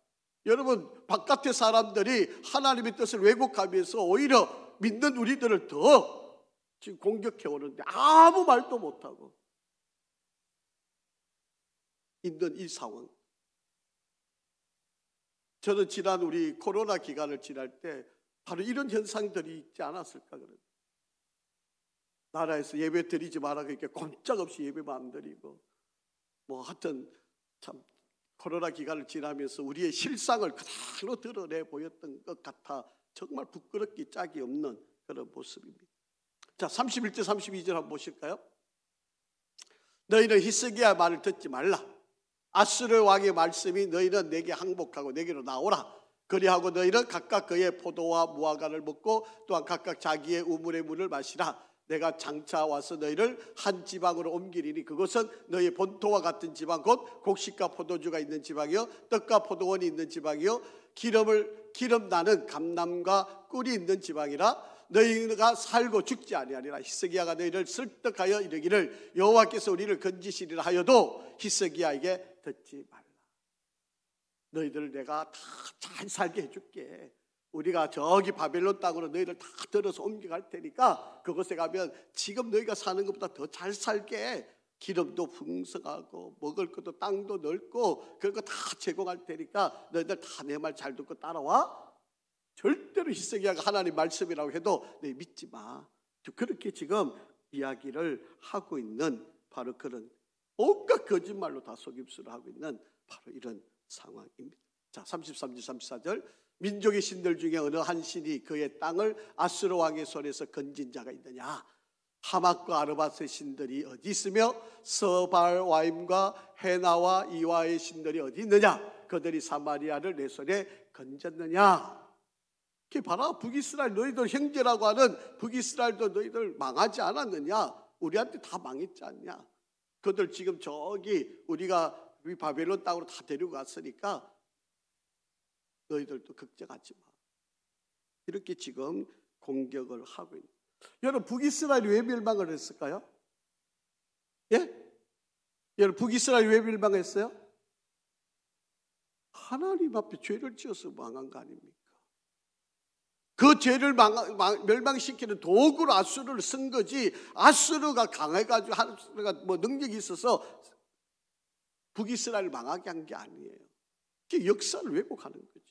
여러분, 바깥의 사람들이 하나님의 뜻을 왜곡하면서 오히려 믿는 우리들을 더 지금 공격해 오는데 아무 말도 못하고 있는 이 상황. 저는 지난 우리 코로나 기간을 지날 때 바로 이런 현상들이 있지 않았을까 그래요. 나라에서 예배 드리지 마라 그렇게 꼼짝없이 예배만 안 드리고 뭐 하여튼 참 코로나 기간을 지나면서 우리의 실상을 그대로 드러내 보였던 것 같아 정말 부끄럽기 짝이 없는 그런 모습입니다. 자, 31절 32절 한번 보실까요? 너희는 히스기야 말을 듣지 말라. 아수르 왕의 말씀이 너희는 내게 항복하고 내게로 나오라. 그리하고 너희는 각각 그의 포도와 무화과를 먹고 또한 각각 자기의 우물의 물을 마시라. 내가 장차 와서 너희를 한 지방으로 옮기리니 그것은 너희 본토와 같은 지방 곧 곡식과 포도주가 있는 지방이요 떡과 포도원이 있는 지방이요 기름 나는 감람과 꿀이 있는 지방이라. 너희가 살고 죽지 아니하리라. 히스기야가 너희를 설득하여 이르기를 여호와께서 우리를 건지시리라 하여도 히스기야에게 듣지 말라. 너희들을 내가 다 잘 살게 해줄게. 우리가 저기 바벨론 땅으로 너희를 다 들어서 옮겨갈 테니까 그곳에 가면 지금 너희가 사는 것보다 더 잘 살게. 기름도 풍성하고 먹을 것도 땅도 넓고 그런 거 다 제공할 테니까 너희들 다 내 말 잘 듣고 따라와. 절대로 히스기야가 하나님 말씀이라고 해도 너희 믿지 마. 그렇게 지금 이야기를 하고 있는 바로 그런 온갖 거짓말로 다 속임수를 하고 있는 바로 이런 상황입니다. 자, 33절 34절 민족의 신들 중에 어느 한 신이 그의 땅을 아수르 왕의 손에서 건진 자가 있느냐. 하맛과 아르밧의 신들이 어디 있으며 서발와임과 헤나와 이와의 신들이 어디 있느냐. 그들이 사마리아를 내 손에 건졌느냐. 그게 바로 북이스라엘 너희들 형제라고 하는 북이스라엘도 너희들 망하지 않았느냐. 우리한테 다 망했지 않냐. 그들 지금 저기 우리가 우리 바벨론 땅으로 다 데리고 갔으니까 너희들도 걱정하지 마. 이렇게 지금 공격을 하고 있는. 여러분 북이스라엘이 왜 멸망을 했을까요? 예? 여러분 북이스라엘이 왜 멸망했어요? 하나님 앞에 죄를 지어서 망한 거 아닙니까? 그 죄를 멸망시키는 도구로 아수르를 쓴 거지. 아수르가 강해가지고 아수르가 뭐 능력이 있어서 북이스라엘을 망하게 한 게 아니에요. 그게 역사를 왜곡하는 거죠.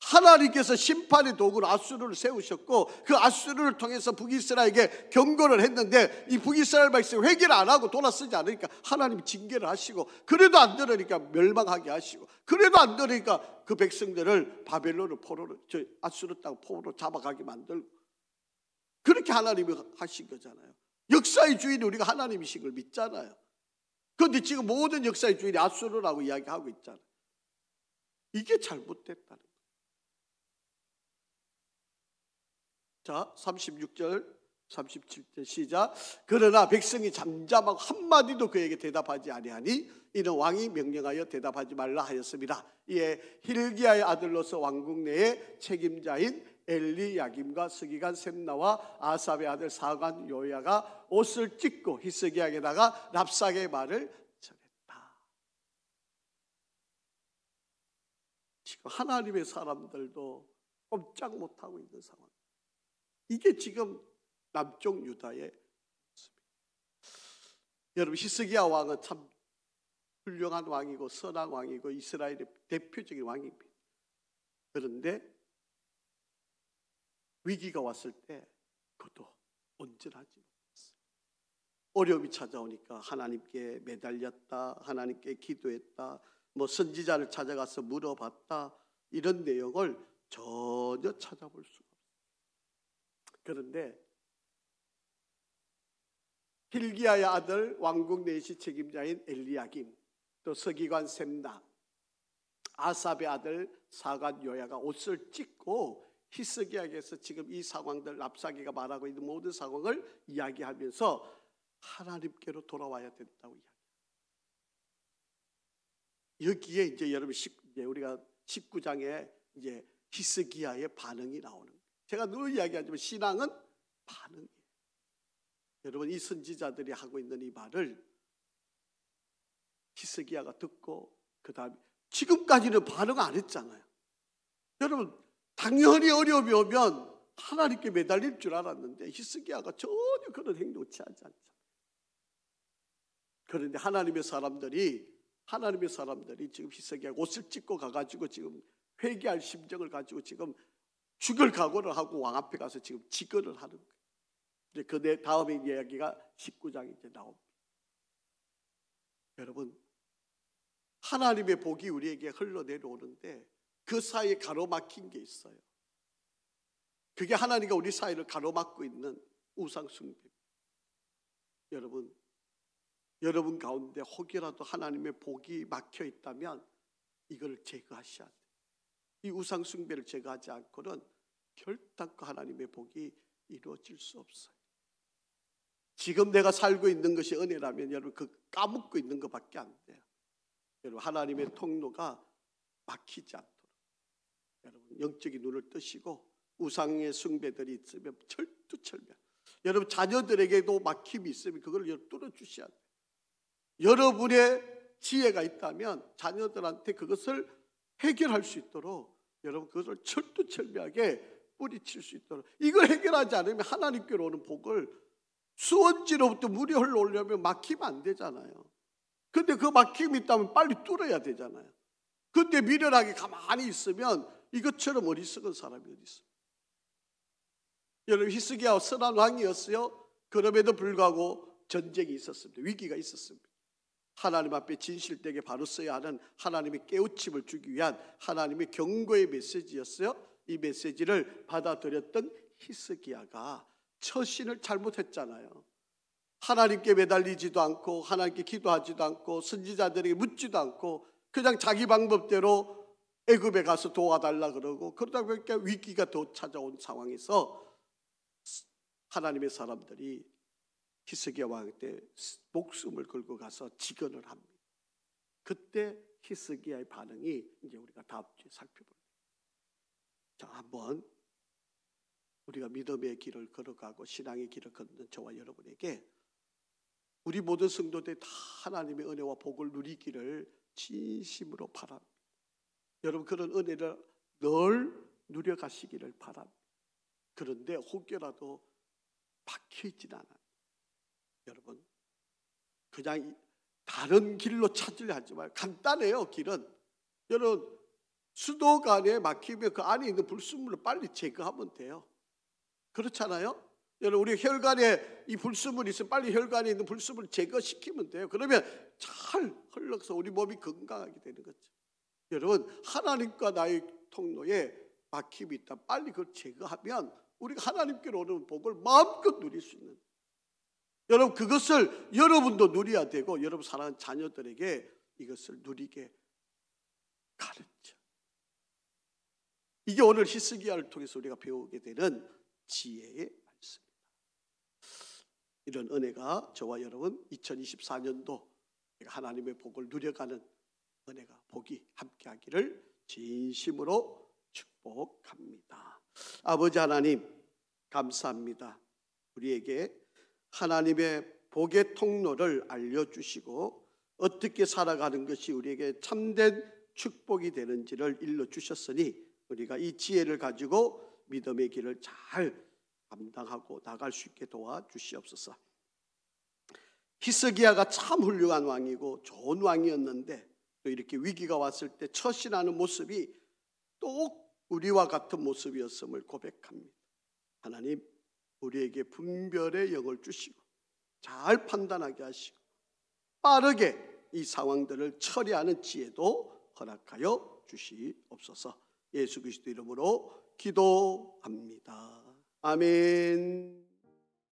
하나님께서 심판의 도구로 아수르를 세우셨고 그 아수르를 통해서 북이스라엘에게 경고를 했는데 이 북이스라엘 백성이 회개를 안 하고 돌아서지 않으니까 하나님이 징계를 하시고 그래도 안 들으니까 멸망하게 하시고 그래도 안 들으니까 그 백성들을 바벨론을 포로로 아수르 땅 포로로 잡아가게 만들고 그렇게 하나님이 하신 거잖아요. 역사의 주인이 우리가 하나님이신 걸 믿잖아요. 그런데 지금 모든 역사의 주인이 아수르라고 이야기하고 있잖아요. 이게 잘못됐다는 거예요. 자, 36절 37절 시작. 그러나 백성이 잠잠하고 한마디도 그에게 대답하지 아니하니 이는 왕이 명령하여 대답하지 말라 하였습니다. 이에 hil기야의 아들로서 왕궁 내의 책임자인 엘리야김과 서기관 셈나와 아삽의 아들 사관 요야가 옷을 찢고 히스기야에다가 랍사게의 말을 전했다. 지금 하나님의 사람들도 꼼짝 못하고 있는 상황. 이게 지금 남쪽 유다의 모습입니다. 여러분 히스기야 왕은 참 훌륭한 왕이고 선한 왕이고 이스라엘의 대표적인 왕입니다. 그런데 위기가 왔을 때 그것도 온전하지 못했어요. 어려움이 찾아오니까 하나님께 매달렸다, 하나님께 기도했다, 뭐 선지자를 찾아가서 물어봤다, 이런 내용을 전혀 찾아볼 수가 없어요. 그런데 hil기야의 아들 왕궁 내시 책임자인 엘리야김, 또 서기관 셈나, 아삽의 아들 사관 요야가 옷을 찢고 히스기야에게서 지금 이 상황들 랍사기가 말하고 있는 모든 상황을 이야기하면서 하나님께로 돌아와야 된다고 이야기해요. 여기에 이제 여러분 우리가 19장에 이제 히스기야의 반응이 나오는 거예요. 제가 늘 이야기하지만 신앙은 반응이에요. 여러분 이 선지자들이 하고 있는 이 말을 히스기야가 듣고 그 다음에 지금까지는 반응 안 했잖아요. 여러분 당연히 어려움이 오면 하나님께 매달릴 줄 알았는데 히스기야가 전혀 그런 행동을 취하지 않잖아요. 그런데 하나님의 사람들이 지금 히스기야가 옷을 찢고 가가지고 지금 회개할 심정을 가지고 지금 죽을 각오를 하고 왕 앞에 가서 지금 직언을 하는 거예요. 그 다음에 이야기가 19장에 이제 나옵니다. 여러분 하나님의 복이 우리에게 흘러내려오는데 그 사이에 가로막힌 게 있어요. 그게 하나님과 우리 사이를 가로막고 있는 우상숭배입니다. 여러분 가운데 혹이라도 하나님의 복이 막혀 있다면 이걸 제거하셔야 돼요. 이 우상숭배를 제거하지 않고는 결단코 하나님의 복이 이루어질 수 없어요. 지금 내가 살고 있는 것이 은혜라면 여러분 그 까먹고 있는 것밖에 안 돼요. 여러분 하나님의 통로가 막히지 않도록 여러분 영적인 눈을 뜨시고 우상의 숭배들이 있으면 철두철미하고, 여러분 자녀들에게도 막힘이 있으면 그걸 뚫어주셔야 돼요. 여러분의 지혜가 있다면 자녀들한테 그것을 해결할 수 있도록 여러분 그것을 철두철미하게 뿌리칠 수 있도록, 이걸 해결하지 않으면 하나님께로 오는 복을 수원지로부터 물이 흘러오려면 막히면 안 되잖아요. 근데 그 막힘이 있다면 빨리 뚫어야 되잖아요. 근데 미련하게 가만히 있으면 이것처럼 어리석은 사람이 어디 있어요? 여러분 히스기야가 선한 왕이었어요. 그럼에도 불구하고 전쟁이 있었습니다. 위기가 있었습니다. 하나님 앞에 진실되게 바로 써야 하는 하나님의 깨우침을 주기 위한 하나님의 경고의 메시지였어요. 이 메시지를 받아들였던 히스기야가 처신을 잘못했잖아요. 하나님께 매달리지도 않고 하나님께 기도하지도 않고 선지자들에게 묻지도 않고 그냥 자기 방법대로 애굽에 가서 도와달라 그러고, 그러다 보니까 위기가 더 찾아온 상황에서 하나님의 사람들이 히스기야 왕 때 목숨을 걸고 가서 직언을 합니다. 그때 히스기야의 반응이 이제 우리가 다음 주에 살펴볼게요. 자, 한번 우리가 믿음의 길을 걸어가고 신앙의 길을 걷는 저와 여러분에게 우리 모든 성도들이 다 하나님의 은혜와 복을 누리기를 진심으로 바랍니다. 여러분 그런 은혜를 늘 누려가시기를 바랍니다. 그런데 혹여라도 박혀있진 않아요. 여러분 그냥 다른 길로 찾으려 하지 말고, 간단해요. 길은 여러분 수도관에 막히면 그 안에 있는 불순물을 빨리 제거하면 돼요. 그렇잖아요. 여러분 우리 혈관에 이 불순물이 있으면 빨리 혈관에 있는 불순물을 제거시키면 돼요. 그러면 잘 흘러서 우리 몸이 건강하게 되는 거죠. 여러분 하나님과 나의 통로에 막힘이 있다, 빨리 그걸 제거하면 우리가 하나님께로 오는 복을 마음껏 누릴 수 있는, 여러분 그것을 여러분도 누려야 되고 여러분 사랑하는 자녀들에게 이것을 누리게 가르쳐. 이게 오늘 히스기야를 통해서 우리가 배우게 되는 지혜의 말씀입니다. 이런 은혜가 저와 여러분 2024년도 하나님의 복을 누려가는 은혜가 복이 함께하기를 진심으로 축복합니다. 아버지 하나님 감사합니다. 우리에게 하나님의 복의 통로를 알려주시고 어떻게 살아가는 것이 우리에게 참된 축복이 되는지를 일러주셨으니 우리가 이 지혜를 가지고 믿음의 길을 잘 감당하고 나갈 수 있게 도와주시옵소서. 히스기야가 참 훌륭한 왕이고 좋은 왕이었는데 또 이렇게 위기가 왔을 때 처신하는 모습이 또 우리와 같은 모습이었음을 고백합니다. 하나님 우리에게 분별의 영을 주시고 잘 판단하게 하시고 빠르게 이 상황들을 처리하는 지혜도 허락하여 주시옵소서. 예수 그리스도 이름으로 기도합니다. 아멘.